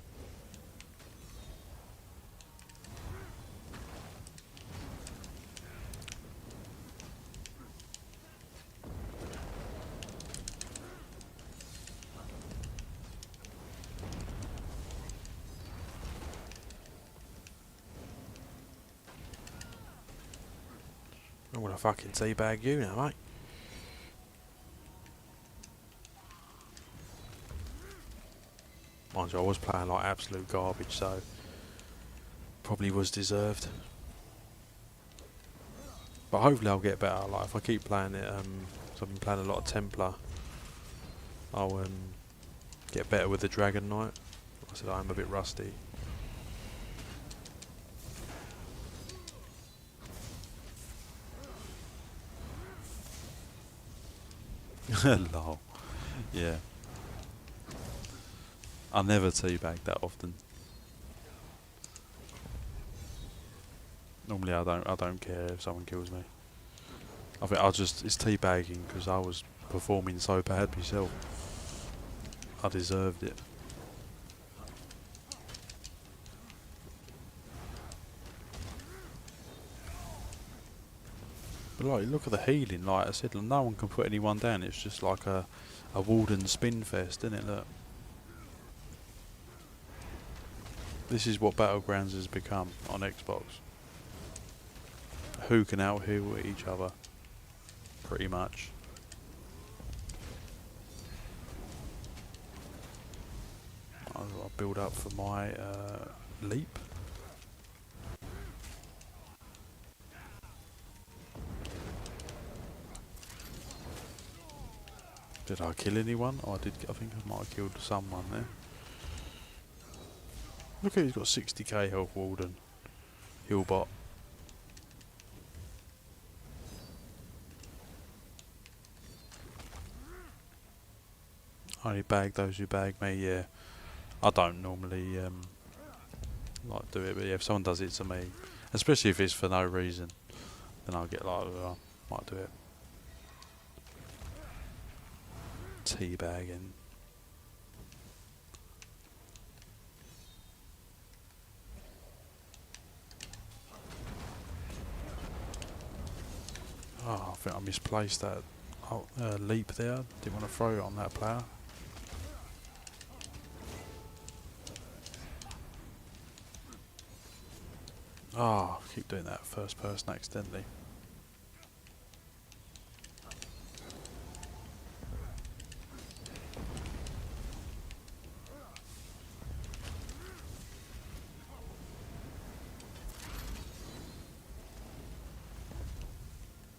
I'm gonna fucking teabag you now, mate. Mind you, I was playing like absolute garbage, so probably was deserved. But hopefully I'll get better. Like if I keep playing it, so I've been playing a lot of Templar. I'll get better with the Dragon Knight. Like I said, I'm a bit rusty. Lol. Yeah. I never teabag that often. Normally I don't care if someone kills me. I think it's teabagging because I was performing so bad myself. I deserved it. But like, look at the healing. Like I said, no one can put anyone down. It's just like a Walden spin fest, isn't it? Look. This is what Battlegrounds has become on Xbox. Who can out-heal each other, pretty much. I'll build up for my leap. Did I kill anyone? Oh, I did. I think I might have killed someone there. Look at, he's got 60k health, Walden. Healbot. I only bag those who bag me, yeah. I don't normally like do it, but yeah, if someone does it to me, especially if it's for no reason, then I'll get like, I might do it. Teabagging. Oh, I think I misplaced that leap there. Didn't want to throw it on that player. Oh, I keep doing that first person accidentally.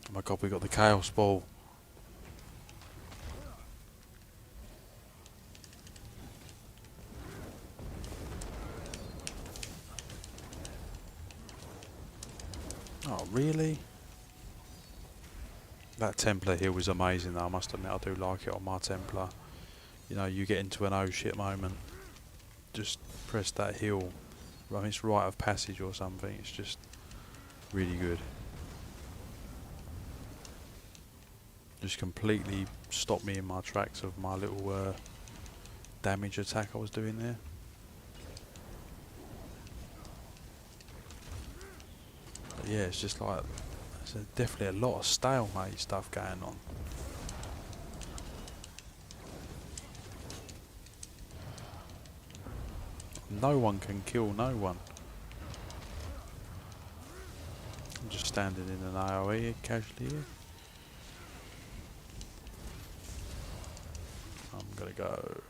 Oh my god, we got the Chaos Ball. Oh, really? That Templar heal was amazing though, I must admit I do like it on my Templar. You know, you get into an oh shit moment, just press that heal. I mean, it's rite of passage or something, it's just really good. Just completely stopped me in my tracks of my little damage attack I was doing there. But yeah, it's just like, there's definitely a lot of stalemate stuff going on. No one can kill no one. I'm just standing in an AoE casually here. I'm gonna go.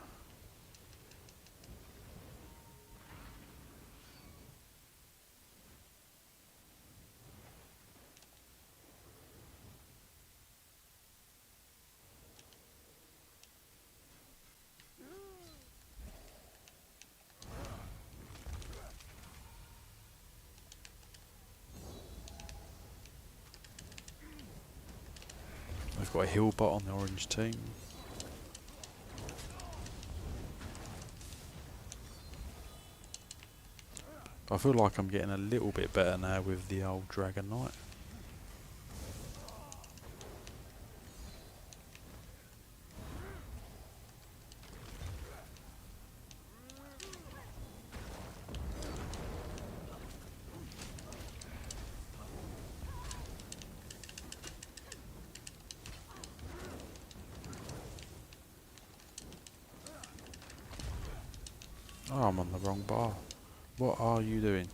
We've got a heal bot on the orange team. I feel like I'm getting a little bit better now with the old Dragon Knight. Oh, I'm on the wrong bar. What are you doing?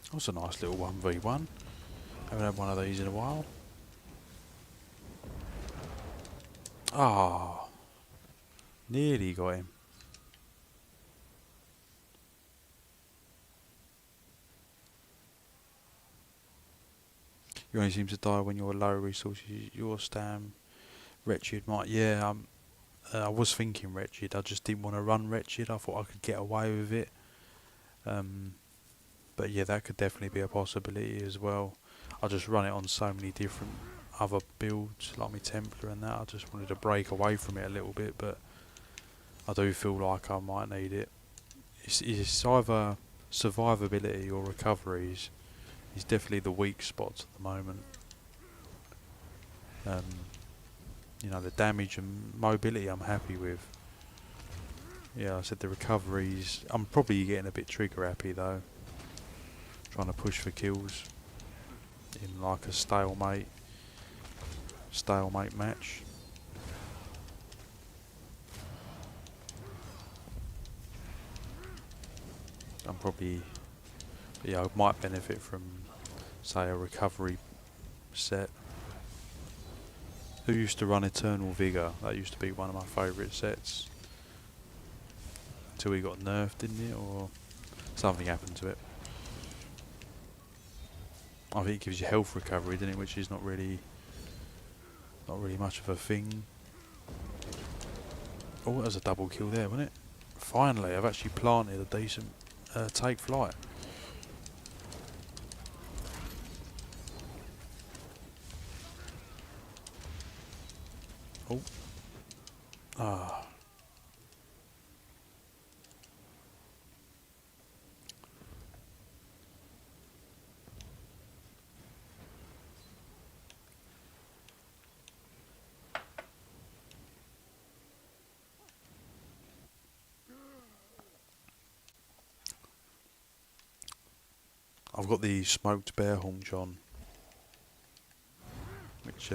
That was a nice little 1v1. Haven't had one of these in a while. Ah, nearly got him. You only seem to die when you're low resources. Your stam, wretched might. Yeah, I was thinking wretched. I just didn't want to run wretched. I thought I could get away with it. Um, but yeah, that could definitely be a possibility as well. I just run it on so many different other builds, like my Templar and that. I just wanted to break away from it a little bit, but I do feel like I might need it. It's either survivability or recoveries. Is definitely the weak spots at the moment. Um, the damage and mobility I'm happy with. Yeah, I said the recoveries. I'm probably getting a bit trigger happy though. Trying to push for kills in like a stalemate match. I'm probably, I might benefit from, say, a recovery set. Who used to run Eternal Vigour? That used to be one of my favourite sets. Until he got nerfed, didn't it? Or something happened to it. I think it gives you health recovery, doesn't it? Which is not really much of a thing. Oh, that was a double kill there, wasn't it? Finally, I've actually planted a decent take flight. Oh. Ah. I've got the smoked bear haunch on, which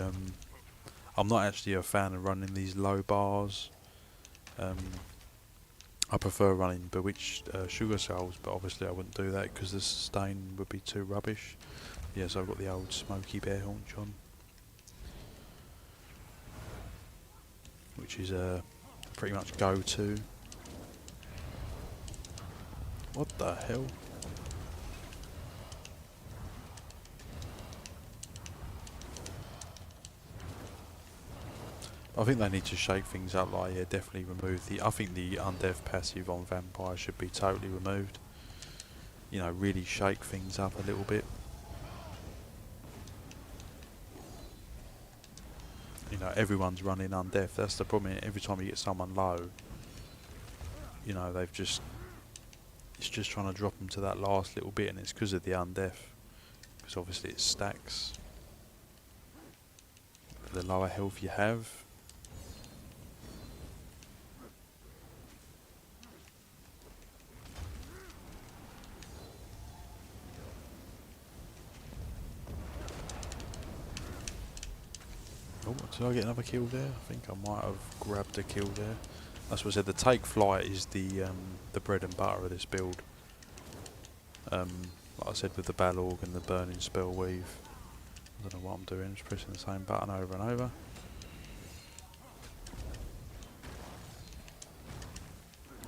I'm not actually a fan of running these low bars. I prefer running bewitched sugar cells, but obviously I wouldn't do that because the sustain would be too rubbish. Yeah, so I've got the old smoky bear haunch on, which is pretty much go-to. What the hell? I think they need to shake things up, like, yeah, definitely remove I think the undeath passive on vampire should be totally removed. Really shake things up a little bit. Everyone's running undeath. That's the problem. Every time you get someone low, it's just trying to drop them to that last little bit, and it's because of the undeath. Because obviously it stacks the lower health you have. Oh, did I get another kill there? I think I might have grabbed a kill there. That's what I said. The take flight is the bread and butter of this build. Like I said, with the Balorg and the burning spell weave. I don't know what I'm doing. Just pressing the same button over and over.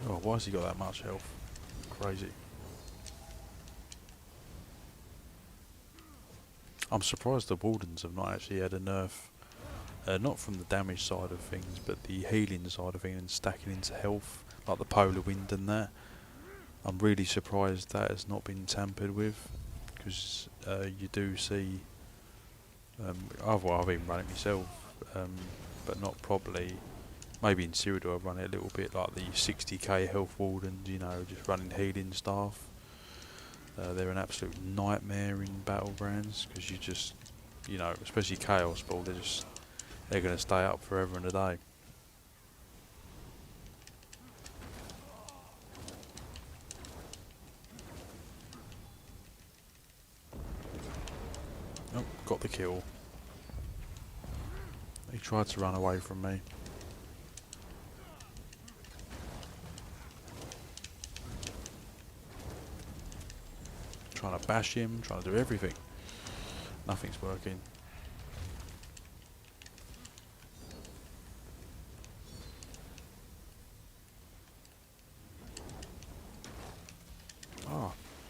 Oh, why has he got that much health? Crazy. I'm surprised the Wardens have not actually had a nerf. Not from the damage side of things, but the healing side of things and stacking into health, like the polar wind and that. I'm really surprised that has not been tampered with, because you do see. I've even run it myself, but not properly. Maybe in Cyrodiil I've run it a little bit, like the 60k health wardens, just running healing staff. They're an absolute nightmare in battlegrounds, because you just, especially Chaos Ball, they're going to stay up forever and a day. Oh, got the kill. He tried to run away from me. Trying to bash him, trying to do everything. Nothing's working.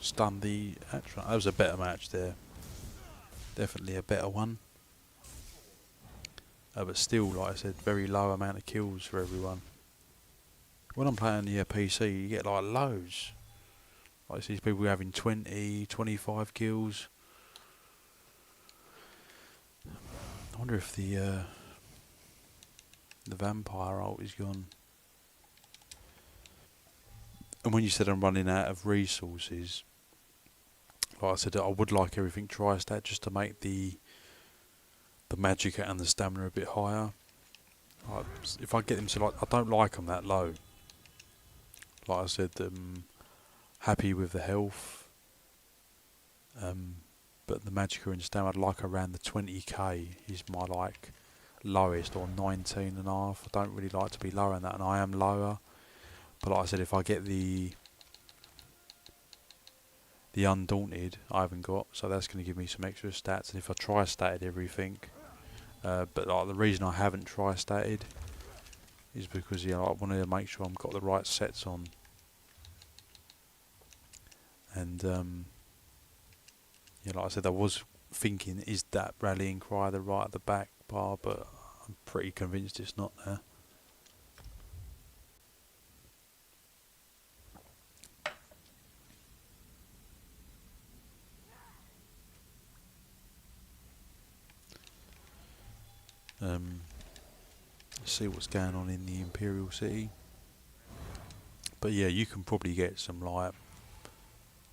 stun the Atron. That was a better match there. Definitely a better one. But still, like I said, very low amount of kills for everyone. When I'm playing the PC, you get like loads. Like these people having 20, 25 kills. I wonder if the vampire ult is gone. And when you said I'm running out of resources, like I said, I would like everything tri-stat just to make the magicka and the stamina a bit higher. Like, if I get them to, like, I don't like them that low. Like I said, happy with the health. But the magicka and stamina, I'd like around the 20k is my like lowest, or 19 and a half. I don't really like to be lower than that, and I am lower. But like I said, if I get the Undaunted, I haven't got, so that's going to give me some extra stats. And if I tri-statted everything, but like the reason I haven't tri-statted is because I wanted to make sure I've got the right sets on. And like I said, I was thinking, is that rallying cry the right at the back bar? But I'm pretty convinced it's not there. See what's going on in the Imperial City. But yeah, you can probably get some, like,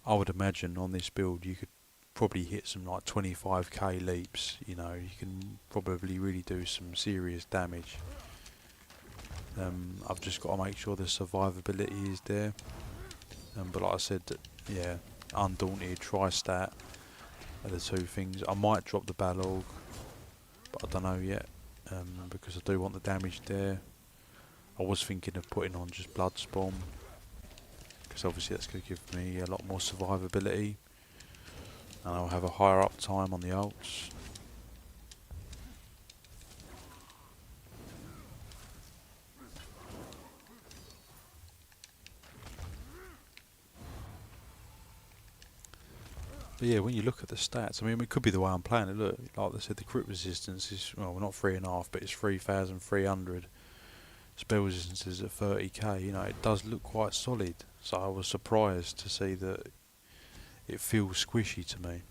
I would imagine on this build you could probably hit some like 25k leaps. You can probably really do some serious damage. I've just got to make sure the survivability is there. But like I said, yeah, Undaunted, Tri-Stat are the two things. I might drop the Balog, but I don't know yet, because I do want the damage there. I was thinking of putting on just Blood Spawn, because obviously that's going to give me a lot more survivability, and I'll have a higher uptime on the ults. But yeah, when you look at the stats, I mean, it could be the way I'm playing it. Look, like I said, the crit resistance is, well, not 3.5, but it's 3,300. Spell resistance is at 30k. It does look quite solid. So I was surprised to see that it feels squishy to me.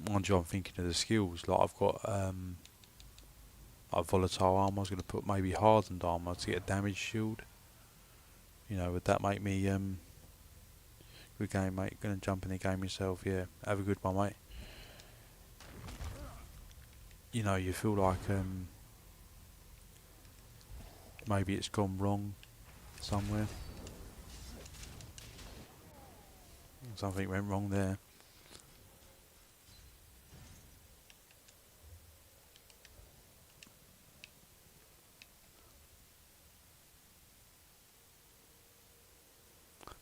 Mind you, I'm thinking of the skills. Like I've got like volatile armor. I was going to put maybe hardened armor to get a damage shield. Would that make me good game, mate? Gonna jump in the game yourself? Yeah, have a good one, mate. You feel like maybe it's gone wrong somewhere. Something went wrong there.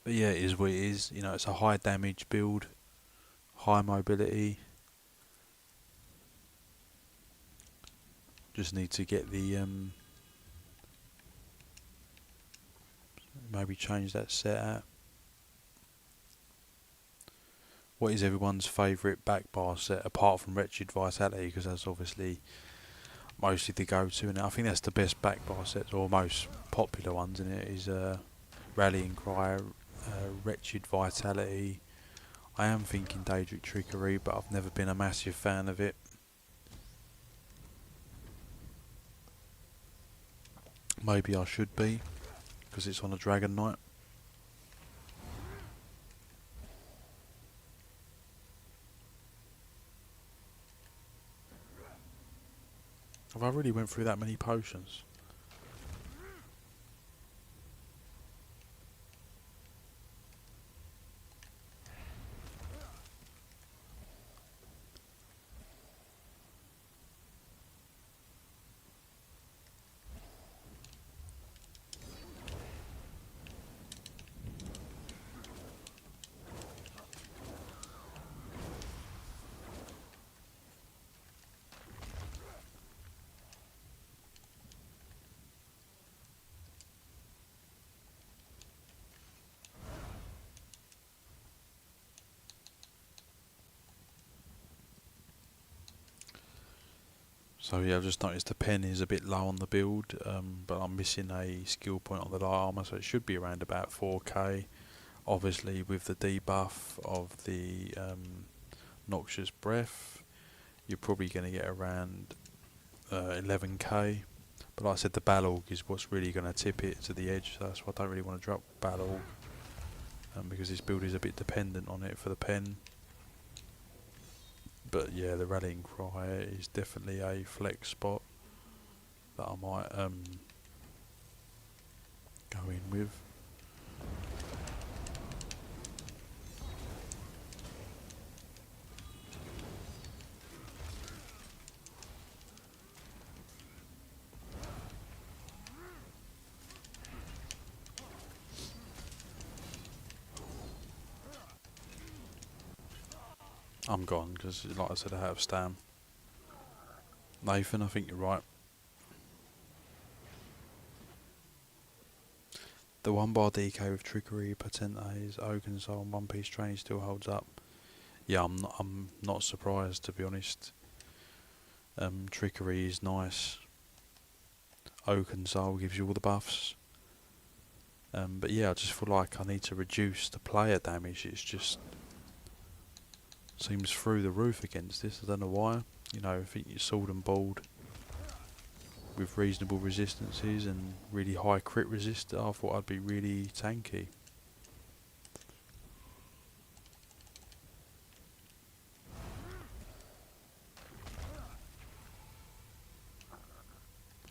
But yeah, it is what it is. It's a high damage build, high mobility. Just need to get the maybe change that set out. What is everyone's favourite back bar set apart from Wretched Vitality? Because that's obviously mostly the go-to, and I think that's the best back bar set, or most popular ones in it, is Rallying Cry, Wretched Vitality. I am thinking Daedric Trickery, but I've never been a massive fan of it. Maybe I should be, because it's on a Dragon Knight. Have I really went through that many potions? So yeah, I've just noticed the pen is a bit low on the build, but I'm missing a skill point on the light armor, so it should be around about 4k. Obviously, with the debuff of the noxious breath, you're probably going to get around 11k. But like I said, the Balorg is what's really going to tip it to the edge, so that's why I don't really want to drop Balorg, because this build is a bit dependent on it for the pen. But yeah, the Rallying Cry is definitely a flex spot that I might go in with. I'm gone because, like I said, I have Stam. Nathan, I think you're right. The 1-bar DK with Trickery, Patentes, Oaken Soul, and One Piece Training still holds up. Yeah, I'm not surprised, to be honest. Trickery is nice. Oaken Soul gives you all the buffs. But yeah, I just feel like I need to reduce the player damage. It's just seems through the roof against this. I don't know why. You know, I think you're sword and bald with reasonable resistances and really high crit resist. I thought I'd be really tanky.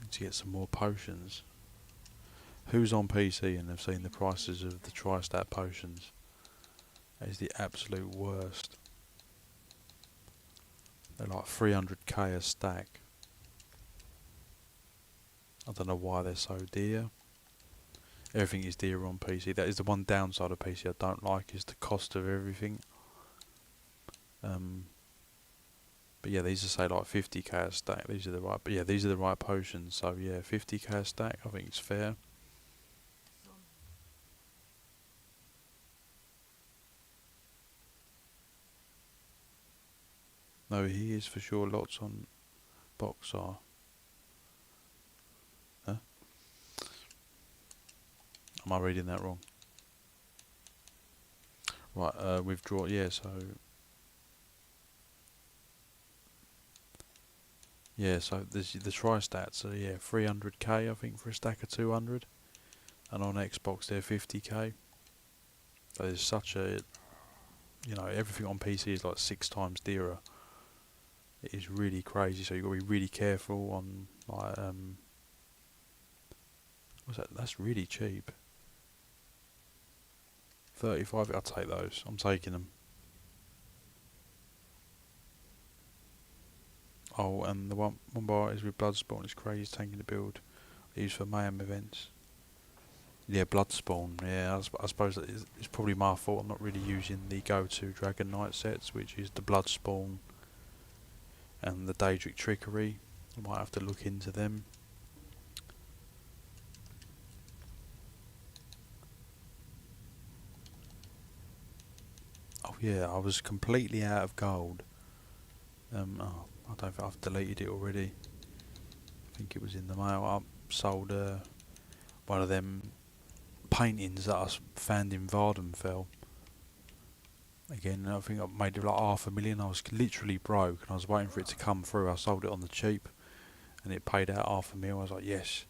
Need to get some more potions. Who's on PC and have seen the prices of the tri-stat potions? That is the absolute worst. They're like 300k a stack. I don't know why they're so dear. Everything is dear on PC. That is the one downside of PC I don't like, is the cost of everything. But yeah, these are say like 50k a stack. These are the right. But yeah, these are the right potions. So yeah, 50k a stack. I think it's fair. No, he is for sure. Lots on Boxar. Huh? Am I reading that wrong? Right, withdraw. Yeah, so. Yeah, so the tri-stats are, yeah, 300k I think for a stack of 200. And on Xbox they're 50k. So there's such a, you know, everything on PC is like 6 times dearer. It is really crazy, so you've got to be really careful on, like, what's that? That's really cheap. 35, I'll take those. I'm taking them. Oh, and the one bar is with Bloodspawn. It's crazy, it's tanking the build. Used for mayhem events. Yeah, Bloodspawn. Yeah, I suppose that it's probably my fault. I'm not really using the go-to Dragon Knight sets, which is the Bloodspawn and the Daedric Trickery. I might have to look into them. Oh yeah, I was completely out of gold. Oh, I don't think I've deleted it already. I think it was in the mail. I sold one of them paintings that I found in Vardenfell. Again, I think I made it like 500,000. I was literally broke and I was waiting for it to come through. I sold it on the cheap and it paid out 500,000. I was like, yes.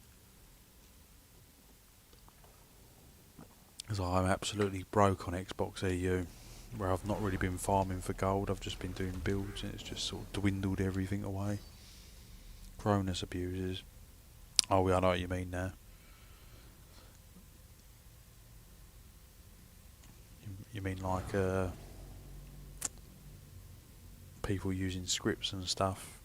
Because I'm absolutely broke on Xbox EU, where I've not really been farming for gold. I've just been doing builds and it's just sort of dwindled everything away. Cronus abusers. Oh, yeah, I know what you mean now. You mean like people using scripts and stuff?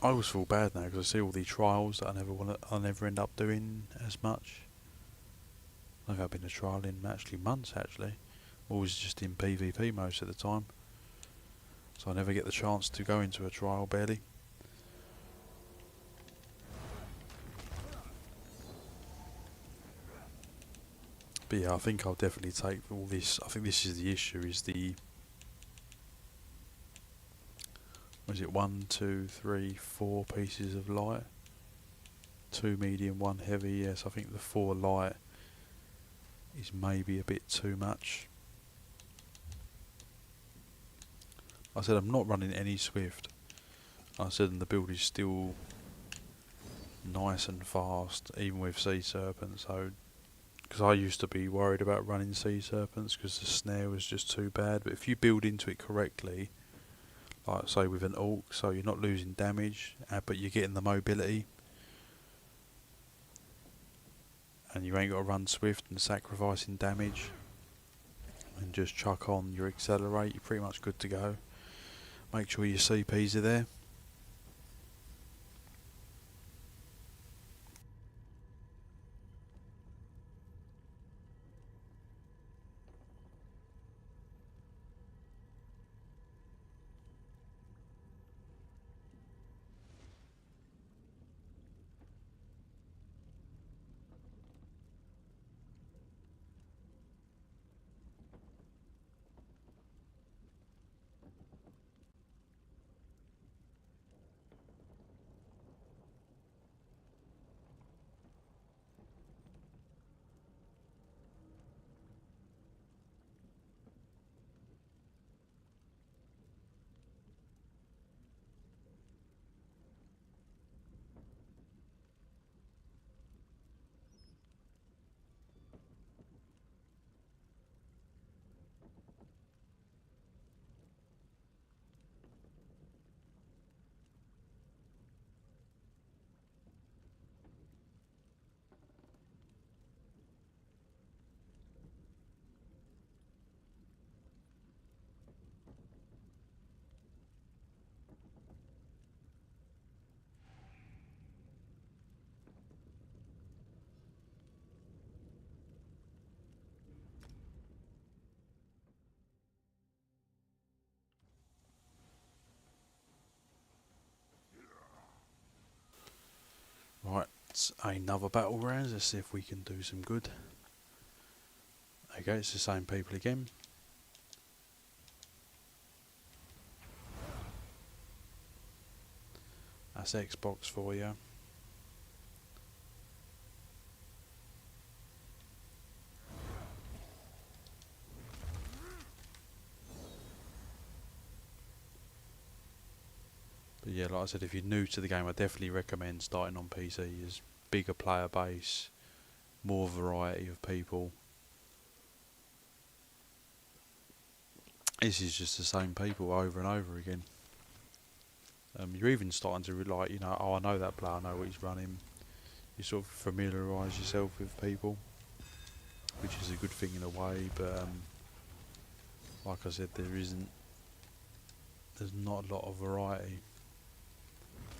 I always feel bad now because I see all the trials that I never end up doing as much. I think I've been a trial in actually months actually. Always just in PvP most of the time. So I never get the chance to go into a trial barely. But yeah, I think I'll definitely take all this. I think this is the issue, is the... Was it 1, 2, 3, 4 pieces of light? 2 medium, 1 heavy, yes. I think the 4 light is maybe a bit too much. I said I'm not running any Swift. I said, and the build is still nice and fast, even with Sea Serpents. So, because I used to be worried about running Sea Serpents because the snare was just too bad. But if you build into it correctly, like say with an Orc, so you're not losing damage, but you're getting the mobility, and you ain't got to run Swift and sacrificing damage, and just chuck on your accelerate, you're pretty much good to go. Make sure your CPs are there. Right, it's another battlegrounds. Let's see if we can do some good. Okay, it's the same people again. That's Xbox for you. But yeah, like I said, if you're new to the game, I definitely recommend starting on PC. There's bigger player base, more variety of people. This is just the same people over and over again. You're even starting to like, you know, oh, I know that player, I know what he's running. You sort of familiarise yourself with people, which is a good thing in a way. But like I said, there's not a lot of variety.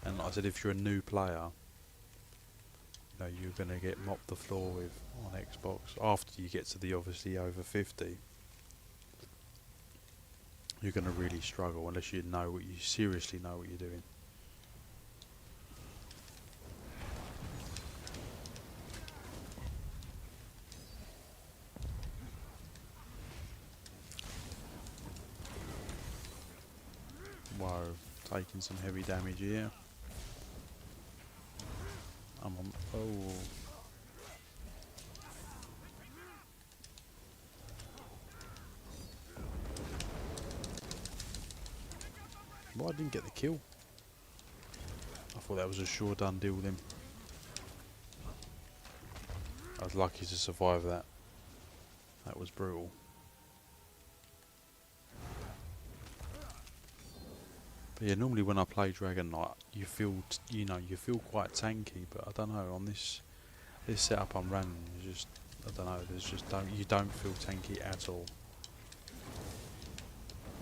And like I said, if you're a new player, you know, you're going to get mopped the floor with on Xbox. After you get to the obviously over 50, you're going to really struggle unless you seriously know what you're doing. Whoa, taking some heavy damage here. I'm on. Oh. Well, I didn't get the kill. I thought that was a sure done deal with him. I was lucky to survive that. That was brutal. But yeah, normally when I play Dragon Knight, you feel quite tanky. But I don't know, on this setup I'm running, I don't know. You don't feel tanky at all.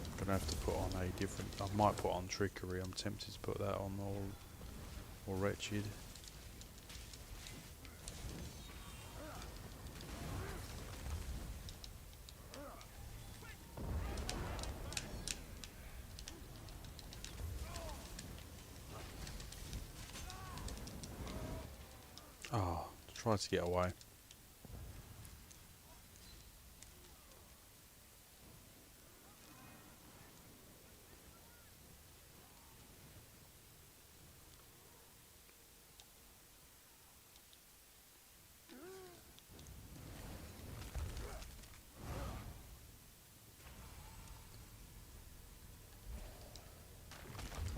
I'm gonna have to put on a different. I might put on Trickery. I'm tempted to put that on, or Wretched. Ah, try to get away.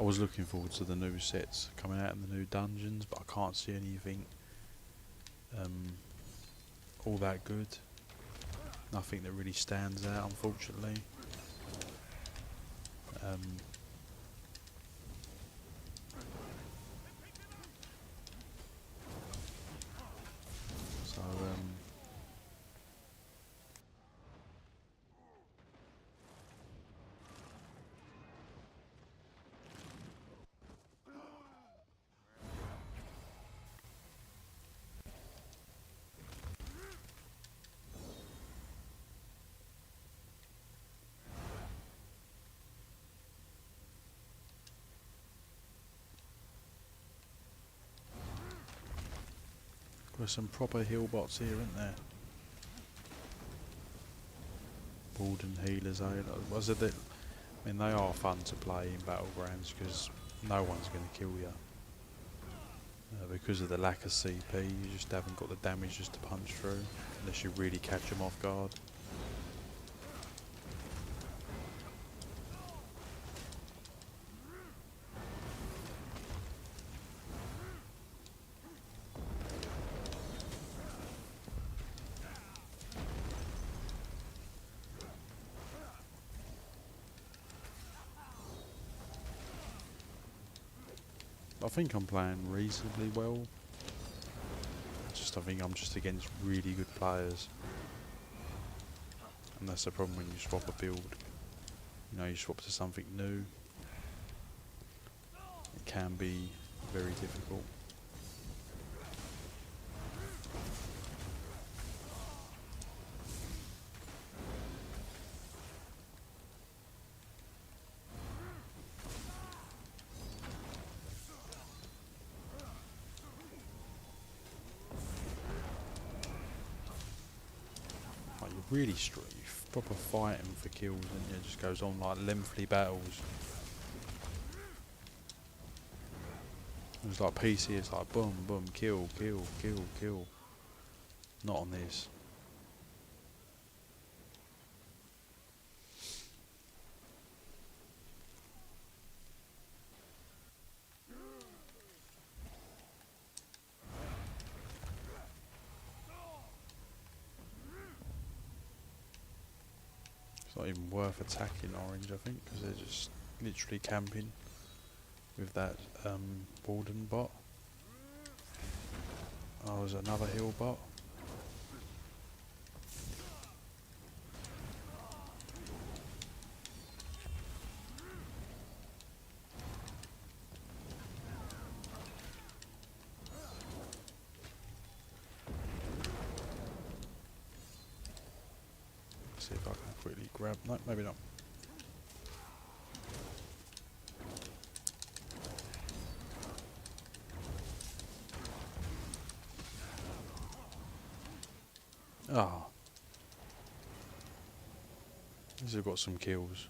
I was looking forward to the new sets coming out in the new dungeons, but I can't see anything all that good. Nothing that really stands out, unfortunately. So there's some proper heal bots here, isn't there? Warden healers, was it that? I mean, they are fun to play in Battlegrounds because no one's going to kill you. Because of the lack of CP, you just haven't got the damage just to punch through, unless you really catch them off guard. I think I'm playing reasonably well. I think I'm just against really good players. And that's the problem when you swap a build. You know, you swap to something new. It can be very difficult. Really proper fighting for kills, and it just goes on like lengthy battles. It's like PC, it's like boom, boom, kill, kill, kill, kill. Not on this. It's not even worth attacking orange, I think, because they're just literally camping with that warden bot. Oh, there's another heal bot. Let's see if I can quickly grab. No, maybe not. Ah. These have got some kills.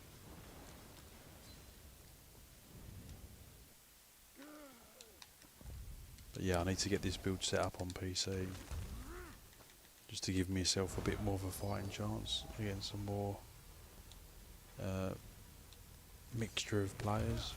But yeah, I need to get this build set up on PC. Just to give myself a bit more of a fighting chance against some more mixture of players.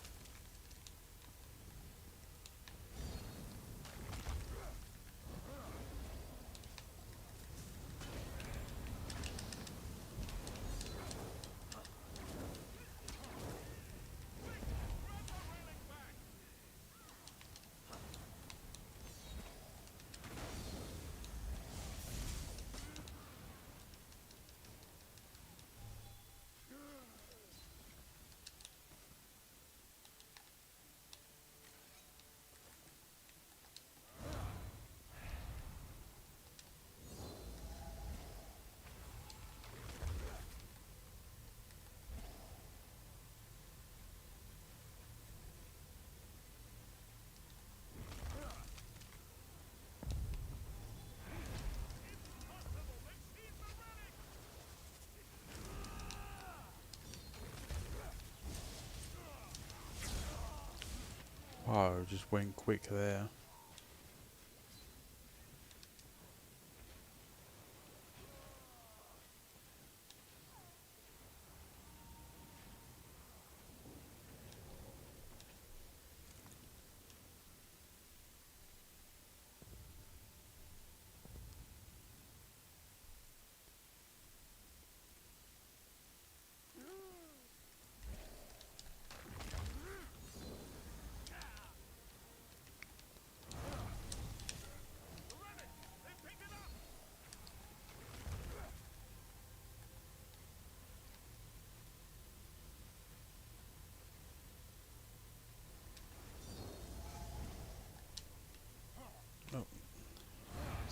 Wow, just went quick there.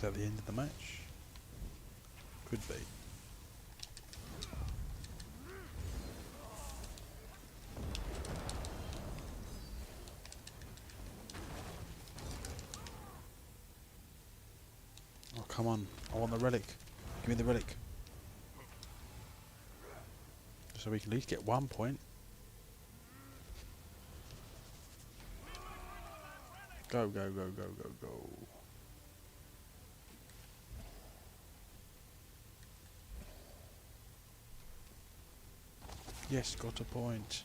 that the end of the match? Could be. Oh, come on. I want the relic. Give me the relic. So we can at least get 1 point. Go, go, go, go, go, go. Yes, got a point.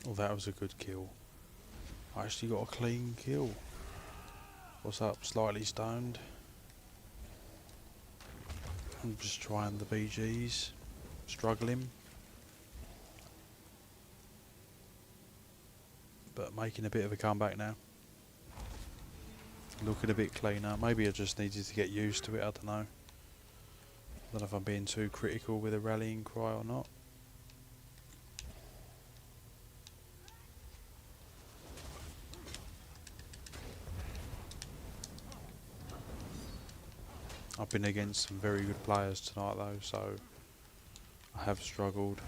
Oh, that was a good kill. I actually got a clean kill. What's up? Slightly stoned. I'm just trying the BGs. Struggling. But making a bit of a comeback now. Looking a bit cleaner. Maybe I just needed to get used to it, I don't know. I don't know if I'm being too critical with a rallying cry or not. I've been against some very good players tonight though, so I have struggled.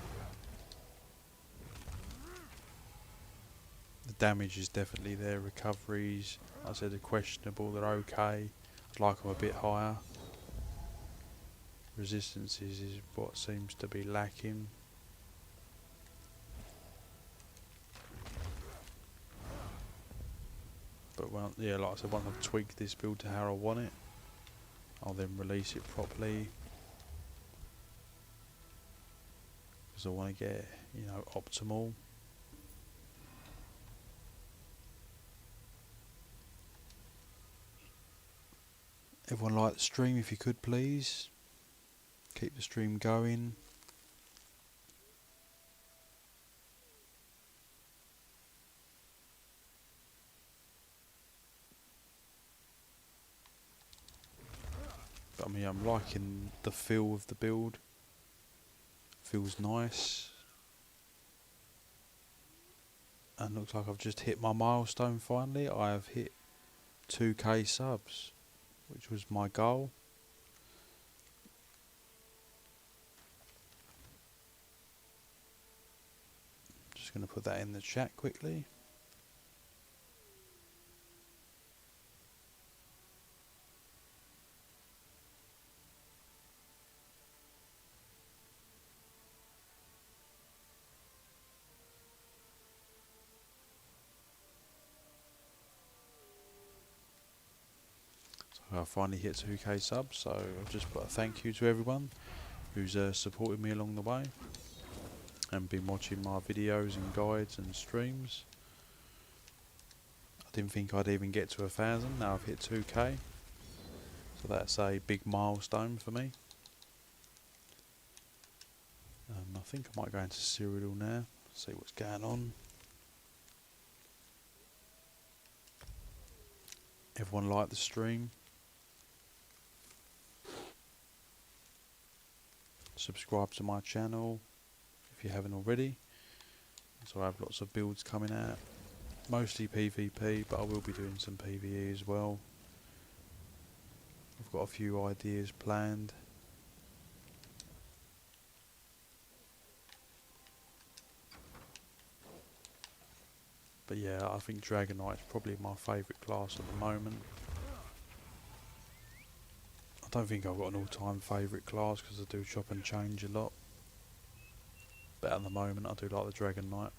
The damage is definitely there, recoveries, like I said, are questionable, they're okay. I'd like them a bit higher. Resistances is what seems to be lacking. But well, yeah, like I said, once I've tweaked this build to how I want it, I'll then release it properly. Because I want to get, you know, optimal. Everyone like the stream if you could please. Keep the stream going. But I mean, I'm liking the feel of the build. Feels nice. And looks like I've just hit my milestone finally. I have hit 2k subs, which was my goal. Just going to put that in the chat quickly. So I finally hit 2k subs, so I've just put a thank you to everyone who's supported me along the way and been watching my videos and guides and streams. I didn't think I'd even get to 1,000, now I've hit 2k. So that's a big milestone for me. I think I might go into Cyrodiil now, see what's going on. Everyone like the stream. Subscribe to my channel if you haven't already. So I have lots of builds coming out. Mostly PvP, but I will be doing some PvE as well. I've got a few ideas planned. But yeah, I think Dragon Knight is probably my favourite class at the moment. I don't think I've got an all-time favourite class because I do chop and change a lot. But at the moment I do like the Dragon Knight.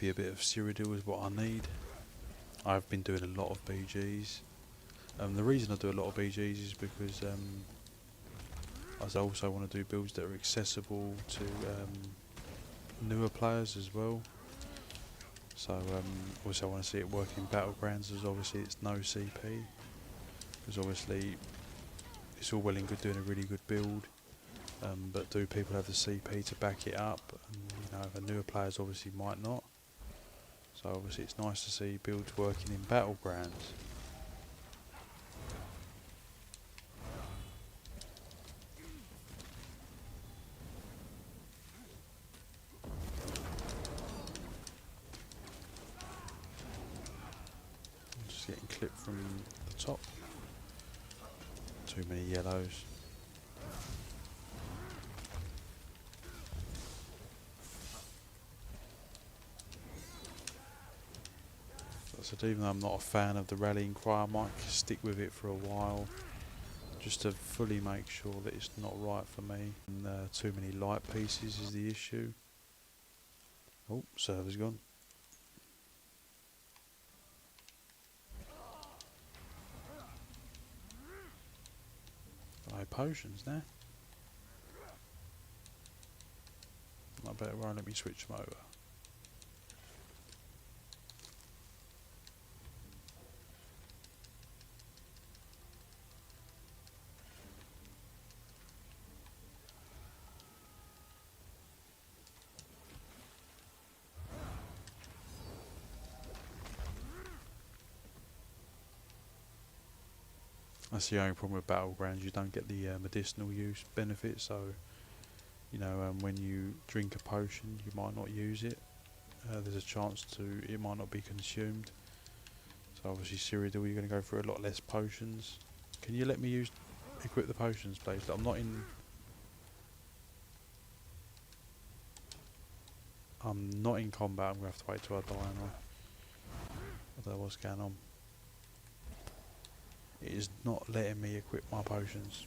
maybe a bit of Cyrodiil is what I need. I've been doing a lot of BGs. The reason I do a lot of BGs is because I also want to do builds that are accessible to newer players as well. So also I want to see it work in Battlegrounds, as obviously it's no CP. Because obviously it's all well and good doing a really good build, but do people have the CP to back it up? And, you know, the newer players obviously might not. So obviously it's nice to see builds working in Battlegrounds. I'm just getting clipped from the top. Too many yellows. So even though I'm not a fan of the rallying cry, I might stick with it for a while, just to fully make sure that it's not right for me. And too many light pieces is the issue. Oh, server's gone. No potions now. I better won't let me switch them over. That's the only problem with Battlegrounds, you don't get the medicinal use benefit, so you know, when you drink a potion you might not use it. There's a chance it might not be consumed. So obviously Cyrodiil, you're going to go through a lot less potions. Can you let me equip the potions, please? I'm not in combat, I'm going to have to wait till I die, I don't know what's going on. It is not letting me equip my potions.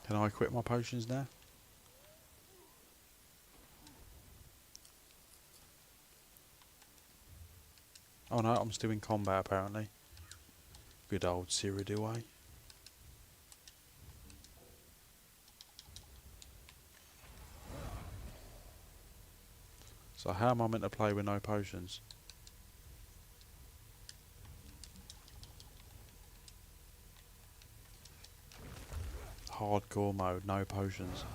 Can I equip my potions now? Oh no, I'm still in combat apparently. Good old Cyrodiil, eh? So how am I meant to play with no potions? Hardcore mode, no potions.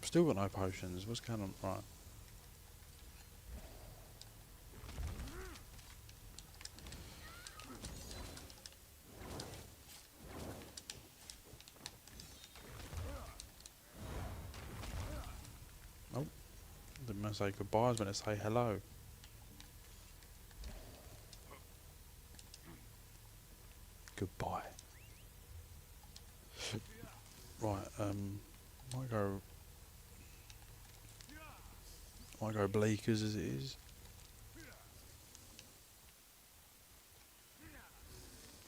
Still got no potions, what's going on? Right. Oh, didn't meant to say goodbye, I was meant to say hello. Goodbye. Right, might go Bleakers as it is.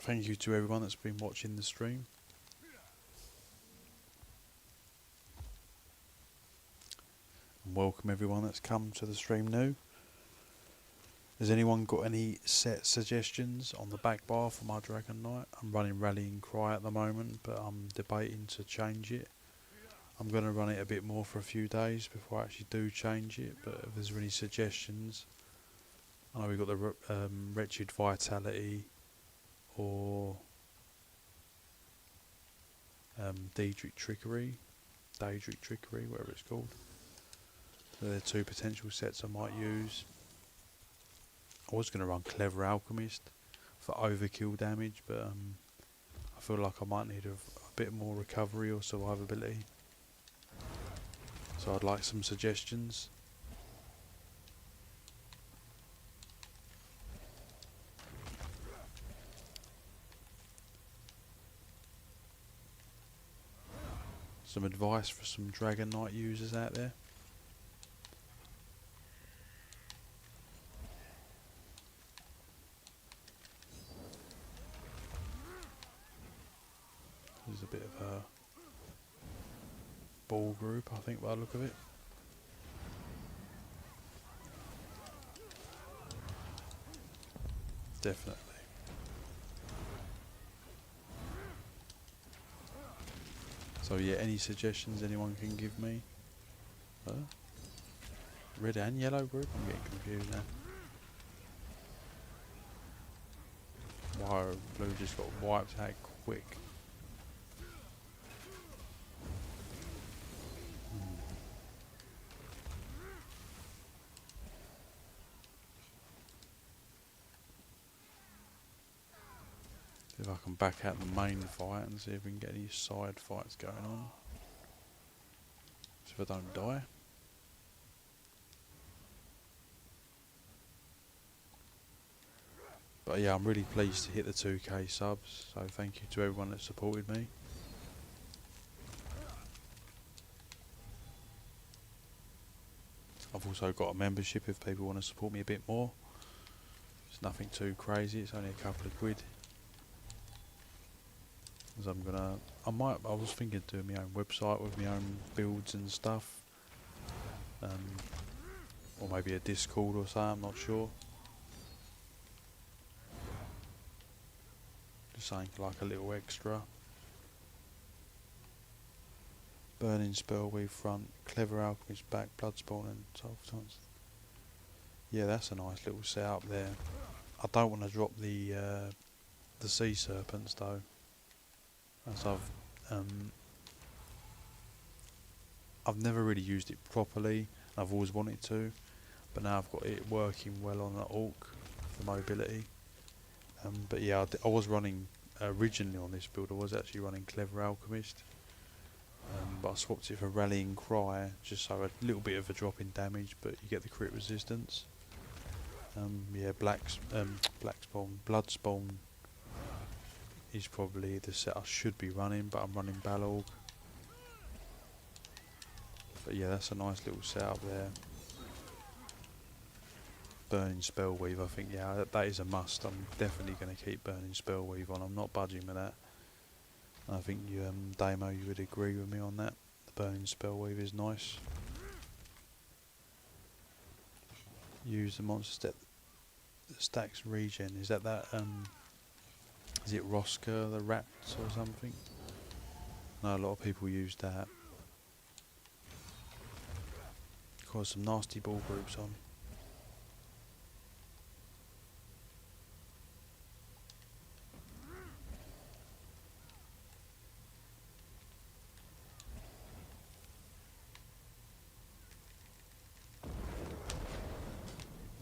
Thank you to everyone that's been watching the stream. And welcome everyone that's come to the stream new. Has anyone got any set suggestions on the back bar for my Dragon Knight? I'm running Rallying Cry at the moment, but I'm debating to change it. I'm going to run it a bit more for a few days before I actually do change it, but if there's any suggestions. I know we've got the Wretched Vitality or Daedric Trickery, whatever it's called. So they're two potential sets I might use. I was going to run Clever Alchemist for overkill damage, but I feel like I might need a bit more recovery or survivability. So I'd like some suggestions. some advice for some Dragon Knight users out there. There's a bit of a ball group, I think, by the look of it. Definitely. So yeah, any suggestions anyone can give me? Red and yellow group? I'm getting confused now. Why blue just got wiped out quick? See if I can back out the main fight and see if we can get any side fights going on. So if I don't die. But yeah, I'm really pleased to hit the 2k subs, so thank you to everyone that supported me. I've also got a membership if people want to support me a bit more. It's nothing too crazy, it's only a couple of quid. As I was thinking of doing my own website with my own builds and stuff. Or maybe a Discord or something, I'm not sure. Just something like a little extra. Burning Spellweave front, Clever Alchemist back, Bloodspawn and 12 times. Yeah, that's a nice little setup there. I don't want to drop the sea serpents though, as I've never really used it properly. I've always wanted to, but now I've got it working well on the Orc for mobility. But yeah, I was running originally on this build. I was actually running Clever Alchemist, but I swapped it for Rallying Cry, just so a little bit of a drop in damage, but you get the crit resistance. Yeah, Bloodspawn is probably the set I should be running, but I'm running Balorg. But yeah, that's a nice little setup there. Burning Spellweave, I think, yeah, that is a must. I'm definitely going to keep Burning Spellweave on. I'm not budging with that. I think you, Damo, you would agree with me on that. The Burning Spellweave is nice. Use the monster stacks regen. Is that is it Roska the Rats or something? No, a lot of people use that. Got some nasty ball groups on.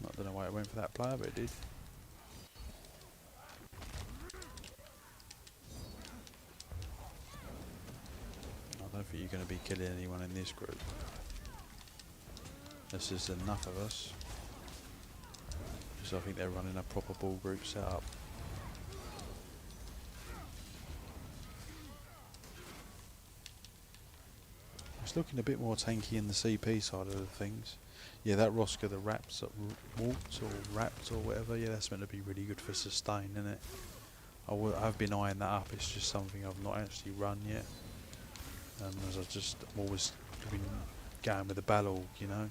I don't know why it went for that player, but it did. I don't think you're going to be killing anyone in this group. This is enough of us. So I think they're running a proper ball group setup. It's looking a bit more tanky in the CP side of the things. Yeah, that Roska the Raps Waltz or Raps or whatever, yeah, that's meant to be really good for sustain, isn't it? I've been eyeing that up, it's just something I've not actually run yet. As I'm always been going with the Balorg, you know.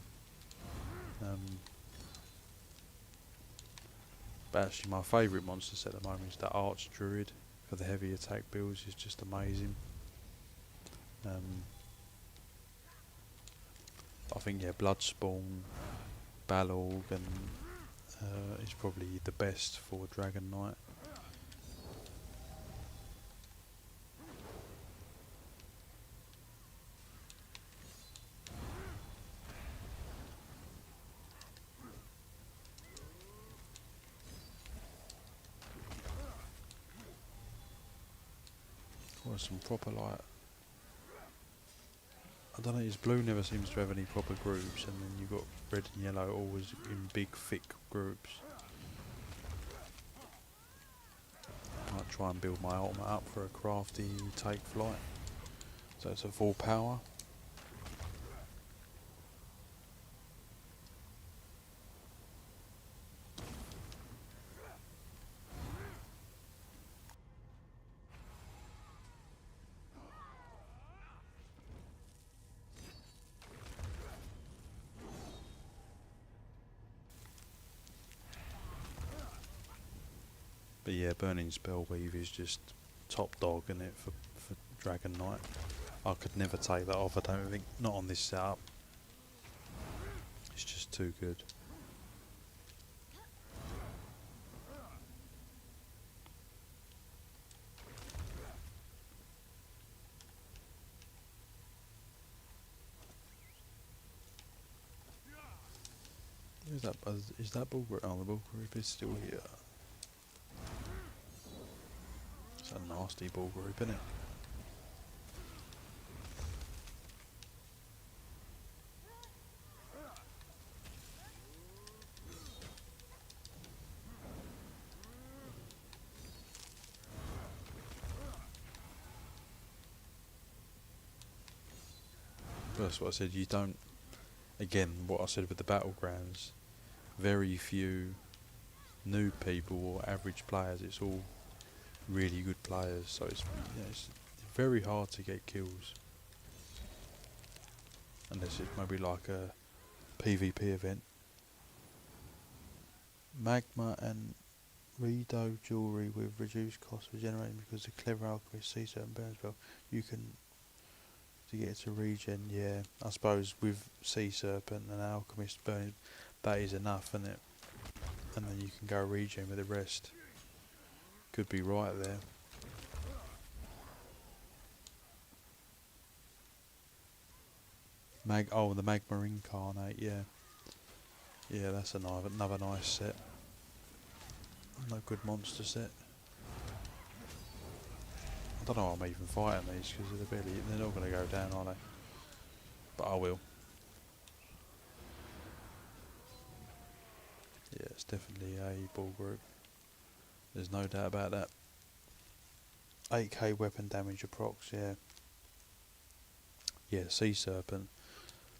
But actually my favourite monster set at the moment is that Arch Druid for the heavy attack builds, is just amazing. I think, yeah, Bloodspawn, Balorg and is probably the best for Dragon Knight. Or some proper, like, I don't know, his blue never seems to have any proper groups, and then you've got red and yellow always in big thick groups. I might try and build my ultimate up for a crafty take flight. So it's a full power. But yeah, Burning Spellweave is just top dog in it for Dragon Knight. I could never take that off, I don't think. Not on this setup. It's just too good. Is that Bull Group? Oh, the Bull Group is still here. It's a nasty Bull Group, isn't it? That's what I said, you don't... Again, what I said with the Battlegrounds, very few new people or average players, it's all really good players, so it's very hard to get kills. Unless it's maybe like a PvP event. Magma and Redo jewellery with reduced cost for generating because the clever alchemist sees certain burn spell. You can to get it to regen, yeah. I suppose with Sea Serpent and Alchemist burn, that is enough, isn't it? And then you can go regen with the rest. Could be right there. The Magma Incarnate, yeah. Yeah, that's another nice set. Another good monster set. I don't know why I'm even fighting these because they're not going to go down, are they? But I will. Yeah, it's definitely a Bull Group. There's no doubt about that. 8k weapon damage approx, yeah. Yeah, Sea Serpent.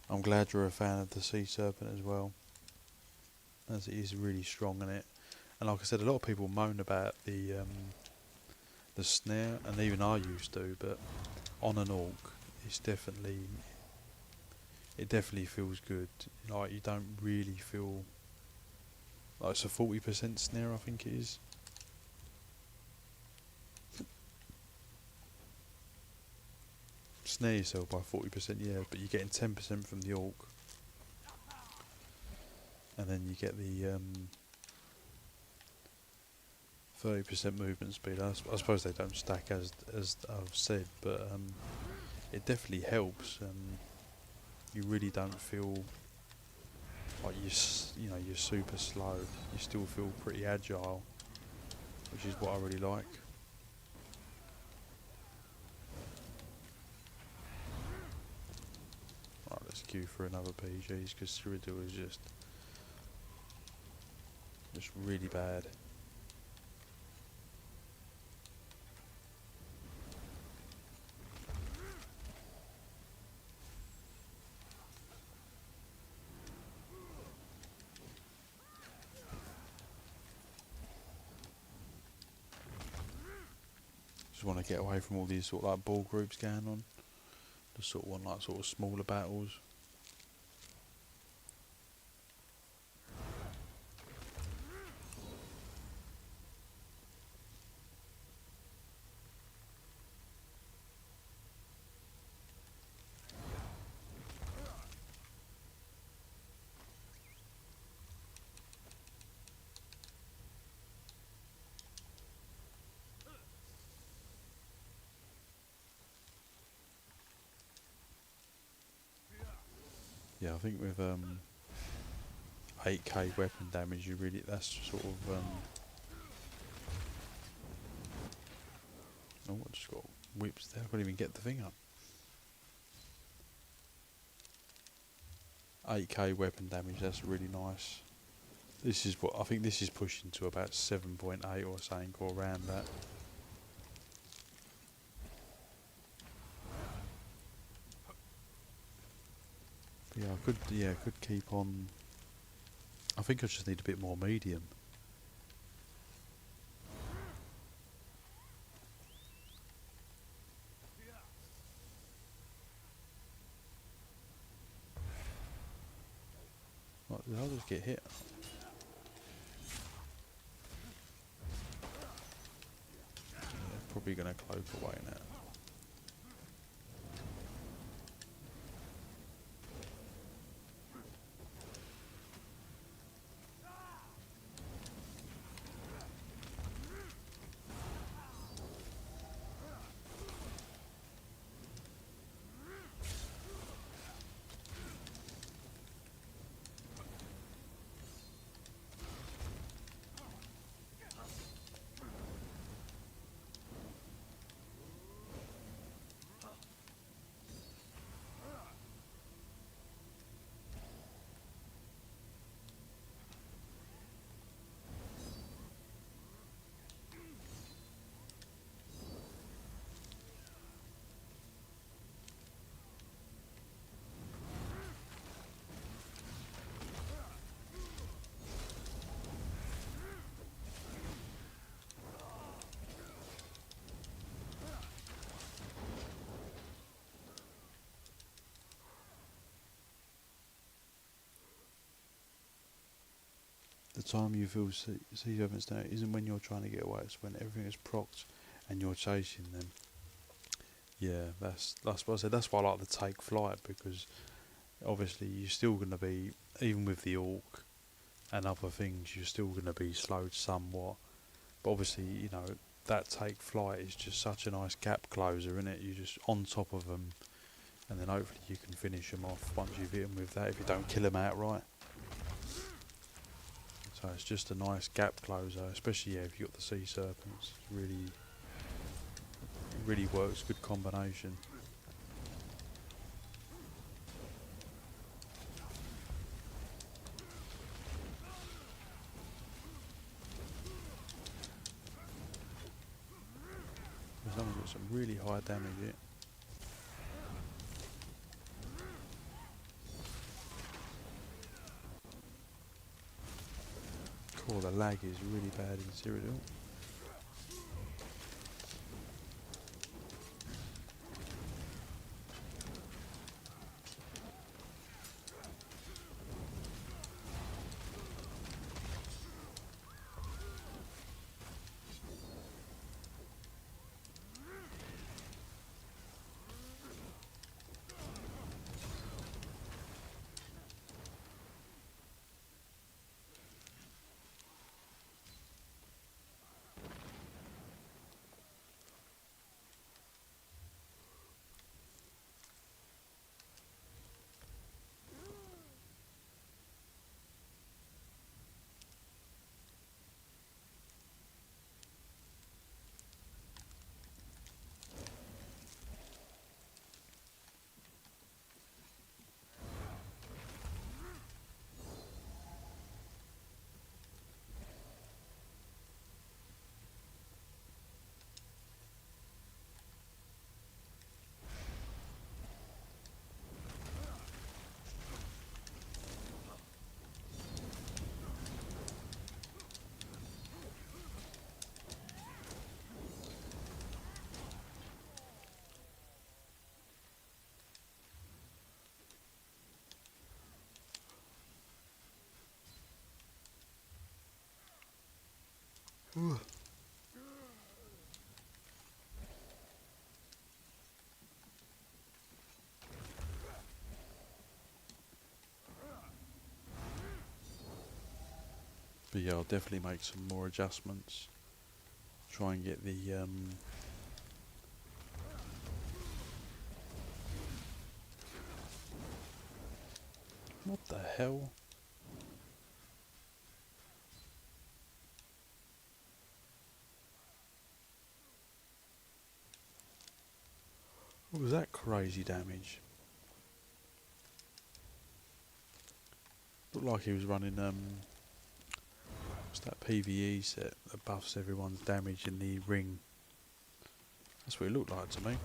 I'm glad you're a fan of the Sea Serpent as well, as it is really strong in it. And like I said, a lot of people moan about the snare, and even I used to, but on an orc, it definitely feels good. Like, you don't really feel like it's a 40% snare, I think it is. Snare yourself by 40%, yeah, but you're getting 10% from the orc, and then you get the 30% movement speed. I suppose they don't stack as I've said, but it definitely helps, and you really don't feel like you're super slow. You still feel pretty agile, which is what I really like. Right, let's queue for another PGs because Cyrodiil is just really bad. Just want to get away from all these sort of like ball groups going on. Just sort of want like sort of smaller battles. Yeah, I think with 8k weapon damage, that's sort of oh, I just got whips there. I couldn't even get the thing up. 8k weapon damage, that's really nice. This is what I think this is pushing to about 7.8 or something, or around that. I could keep on. I think I just need a bit more medium. What, did I just get hit? Yeah, probably going to cloak away now. The time you feel sea serpents down isn't when you're trying to get away, it's when everything is procced and you're chasing them. Yeah, that's what I said. That's why I like to take flight, because obviously you're still going to be, even with the orc and other things, you're still going to be slowed somewhat. But obviously, you know, that take flight is just such a nice gap closer, isn't it? You're just on top of them, and then hopefully you can finish them off once you've hit them with that, if you don't kill them outright. So it's just a nice gap closer, especially if you've got the sea serpents. It really works, good combination. Someone's got some really high damage here. Cool, the lag is really bad in Cyrodiil. But yeah, I'll definitely make some more adjustments. Try and get the what the hell? What was that crazy damage? Looked like he was running what's that PvE set that buffs everyone's damage in the ring. That's what it looked like to me.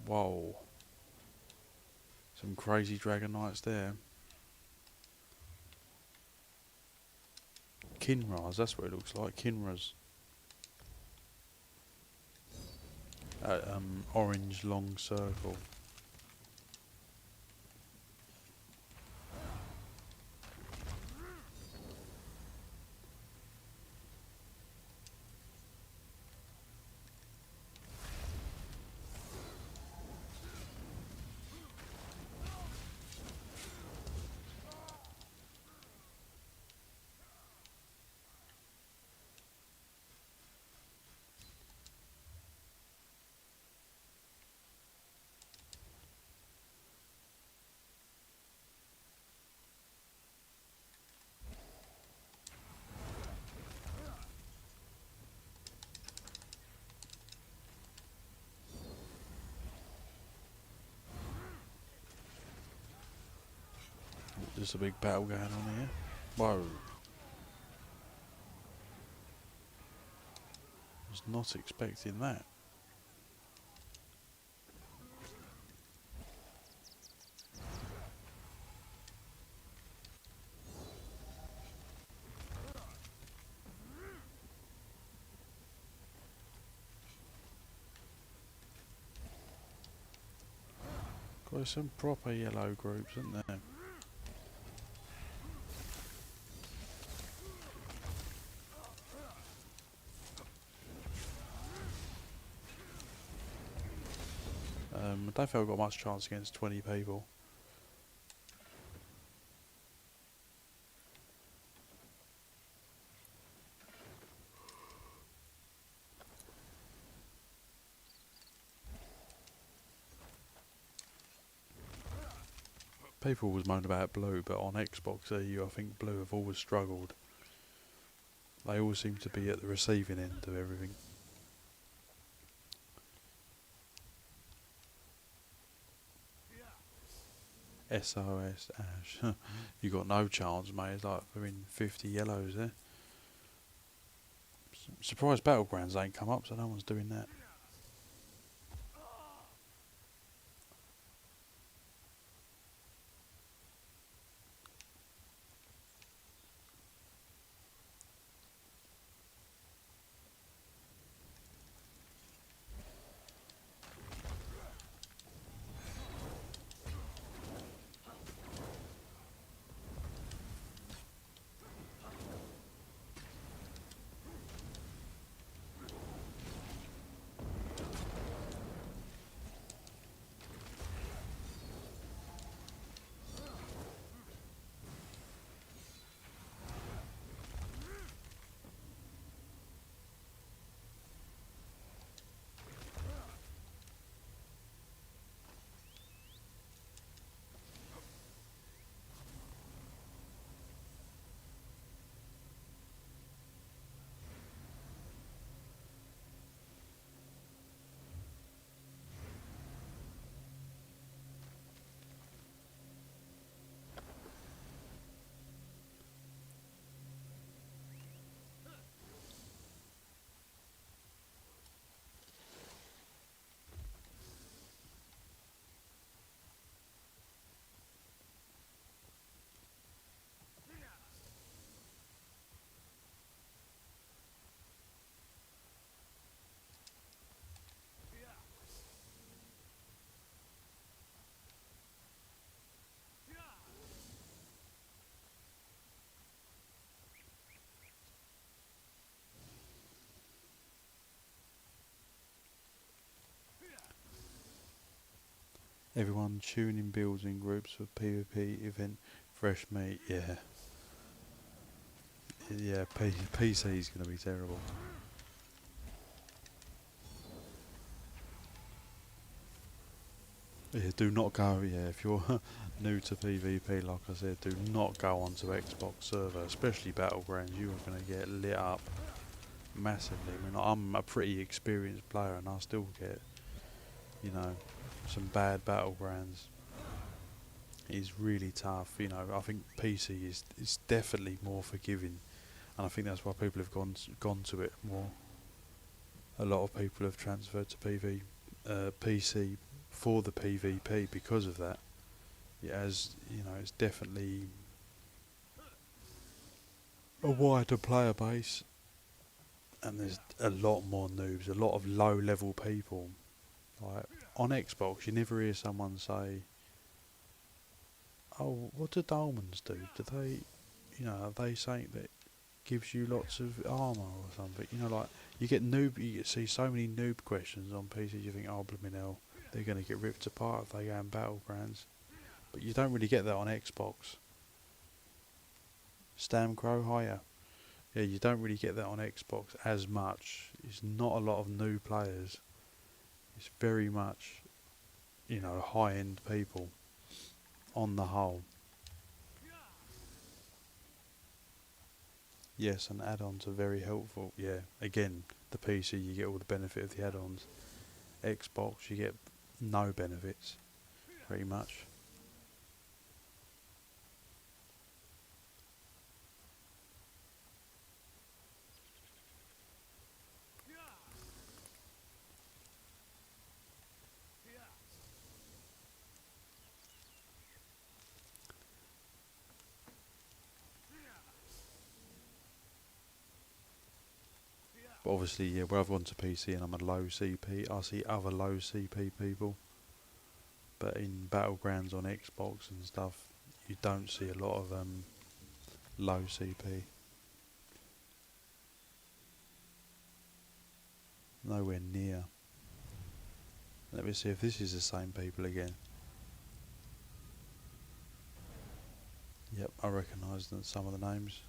Whoa. Some crazy Dragon Knights there. Kinras, that's what it looks like. Kinras. Orange long circle. Just a big battle going on here. Whoa. Was not expecting that. Got some proper yellow groups, isn't there? I don't think I've got much chance against 20 people. People always moan about blue, but on Xbox EU I think blue have always struggled. They always seem to be at the receiving end of everything. SOS Ash. You got no chance, mate. It's like we're in 50 yellows there. Surprised Battlegrounds ain't come up, so no one's doing that. Everyone tuning builds in groups for PvP event. Fresh meat, yeah. Yeah, PC is going to be terrible. Yeah, do not go, yeah, if you're new to PvP, like I said, do not go onto Xbox server, especially Battlegrounds. You are going to get lit up massively. I mean, I'm a pretty experienced player and I still get, you know, some bad Battlegrounds. It's really tough, you know. I think PC is definitely more forgiving, and I think that's why people have gone to it more. A lot of people have transferred to PC for the PvP because of that. It has, you know, it's definitely a wider player base, and there's a lot more noobs, a lot of low level people. Like on Xbox, you never hear someone say, "Oh, what do dolmens do? Do they, you know, are they saying that gives you lots of armor or something?" You know, like you see so many noob questions on PC. You think, "Oh, blooming hell, they're going to get ripped apart if they go in battlegrounds," but you don't really get that on Xbox. Stamcrow, hiya. Yeah, you don't really get that on Xbox as much. It's not a lot of new players. It's very much, you know, high-end people on the whole. Yes, and add-ons are very helpful. Yeah, again, the PC you get all the benefit of the add-ons. Xbox you get no benefits, pretty much. But obviously, yeah, where I've gone to PC and I'm a low CP, I see other low CP people. But in Battlegrounds on Xbox and stuff, you don't see a lot of low CP. Nowhere near. Let me see if this is the same people again. Yep, I recognise some of the names.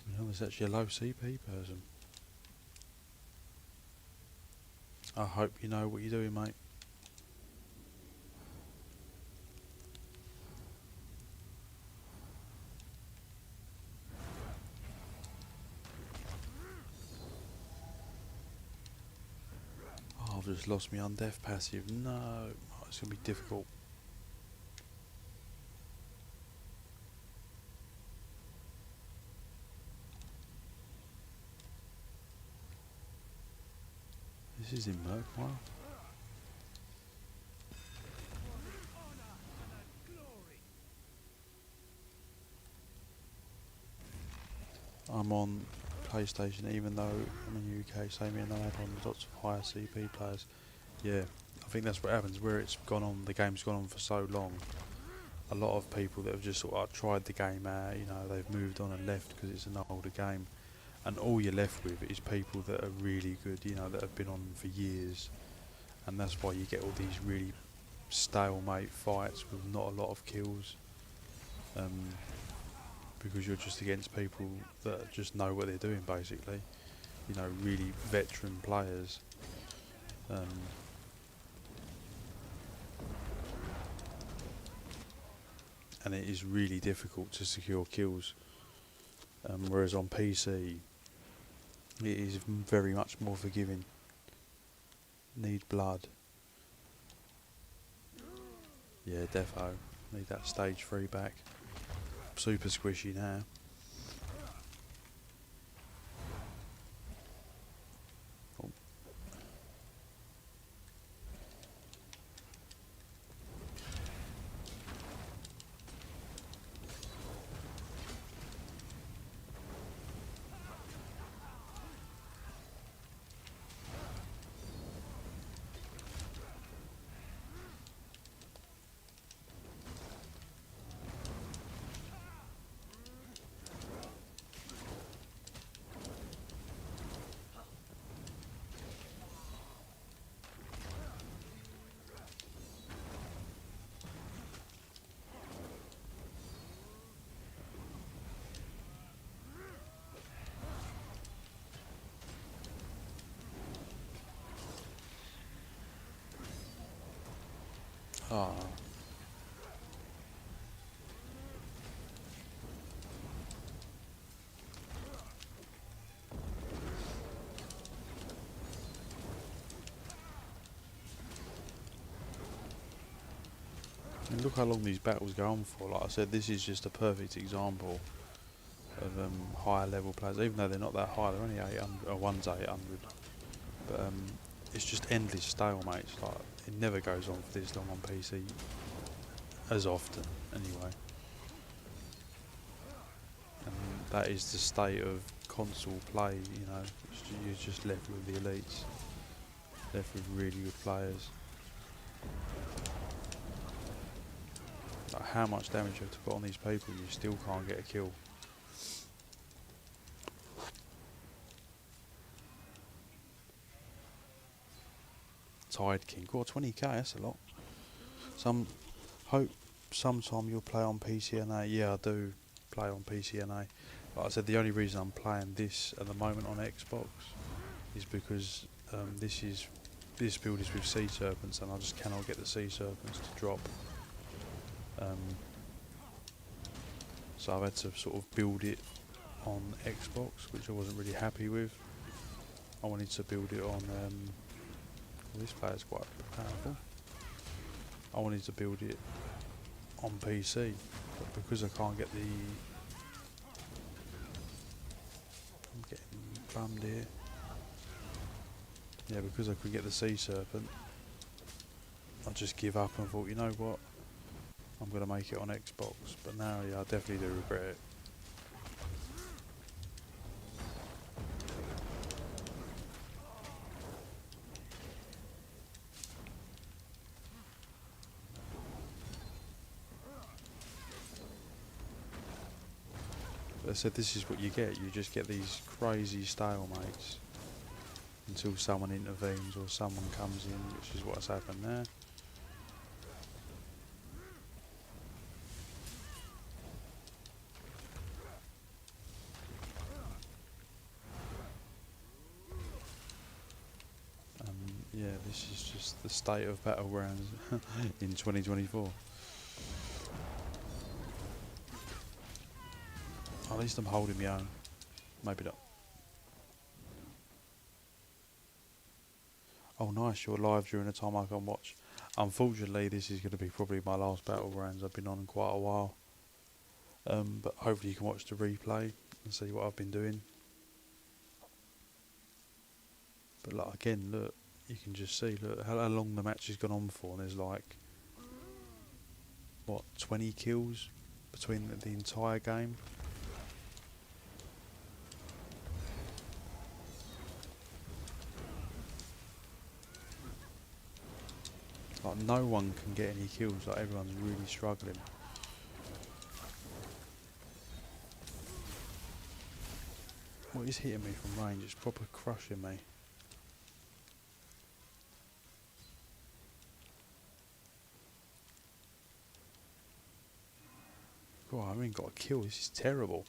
You know, there's actually a low CP person. I hope you know what you're doing, mate. Oh, I've just lost my undeath passive. No, oh, it's going to be difficult. This is in Merkmire. I'm on PlayStation, even though I'm in the UK, same here, no add-ons, lots of higher CP players. Yeah, I think that's what happens, where it's gone on, the game's gone on for so long. A lot of people that have just sort of tried the game out, you know, they've moved on and left because it's an older game. And all you're left with is people that are really good, you know, that have been on for years. And that's why you get all these really stalemate fights with not a lot of kills. Because you're just against people that just know what they're doing, basically. You know, really veteran players. And it is really difficult to secure kills. Whereas on PC, it is very much more forgiving. Need blood. Yeah, defo. Need that stage 3 back. Super squishy now. Oh. Ah. And look how long these battles go on for. Like I said, this is just a perfect example of higher level players, even though they're not that high. They're only 800, or one's 800. But it's just endless stalemates. Like it never goes on for this long on PC, as often anyway. And that is the state of console play. You know, you're just left with the elites, left with really good players. Like how much damage you have to put on these people, you still can't get a kill. Tide King, got 20k, that's a lot. Hope sometime you'll play on PCNA. Yeah, I do play on PCNA. Like I said, the only reason I'm playing this at the moment on Xbox is because this build is with Sea Serpents, and I just cannot get the Sea Serpents to drop. So I've had to sort of build it on Xbox, which I wasn't really happy with. I wanted to build it on. Well, this player's quite powerful. I wanted to build it on PC, but because I can't get I'm getting bummed here. Yeah, because I could get the Sea Serpent, I just give up and thought, you know what, I'm going to make it on Xbox. But now, yeah, I definitely do regret it. But I said, this is what you get. You just get these crazy stalemates until someone intervenes or someone comes in, which is what's happened there. Yeah, this is just the state of Battlegrounds in 2024. At least I'm holding my own. Maybe not. Oh nice, you're live during a time I can watch. Unfortunately, this is going to be probably my last Battlegrounds. I've been on in quite a while. But hopefully you can watch the replay and see what I've been doing. But like again, look, you can just see, look, how long the match has gone on for, and there's like, what, 20 kills between the entire game? Like no one can get any kills, like everyone's really struggling. What is hitting me from range? It's proper crushing me. God, I haven't even got a kill, this is terrible.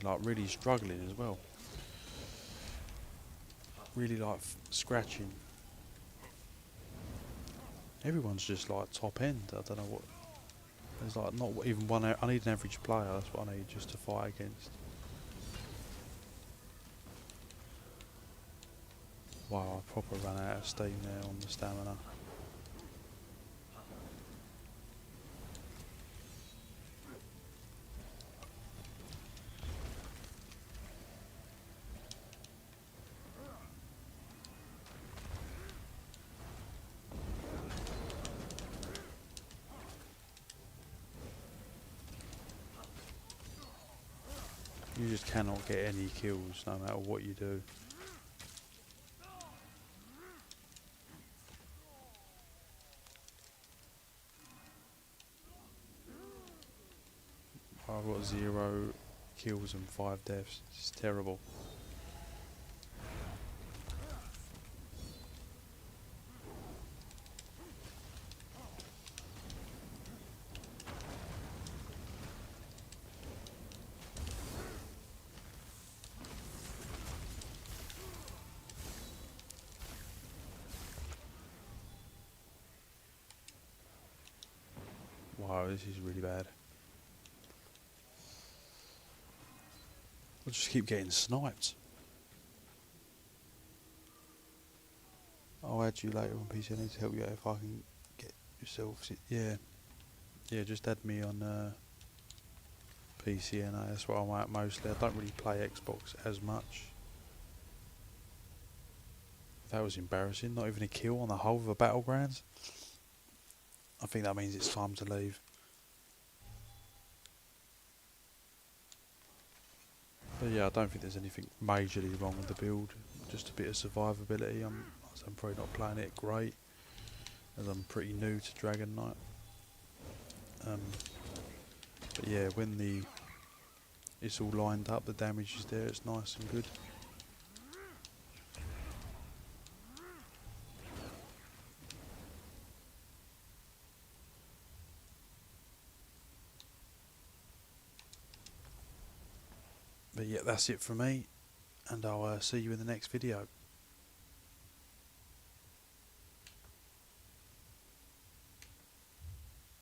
I'm really struggling as well. Really like scratching. Everyone's just like top end. I don't know what. There's like not even one. I need an average player. That's what I need just to fight against. Wow, I proper ran out of steam there on the stamina. You just cannot get any kills no matter what you do. I've got 0 kills and 5 deaths. It's terrible. Wow, this is really bad. I just keep getting sniped. Oh I'll add you later on PC. I need to help you out if I can get yourself. Yeah, yeah. Just add me on PC, and that's what I'm at mostly. I don't really play Xbox as much. That was embarrassing. Not even a kill on the whole of the battlegrounds. I think that means it's time to leave. But yeah, I don't think there's anything majorly wrong with the build. Just a bit of survivability. I'm probably not playing it great, as I'm pretty new to Dragon Knight. But yeah, when it's all lined up, the damage is there, it's nice and good. But yeah, that's it from me, and I'll see you in the next video.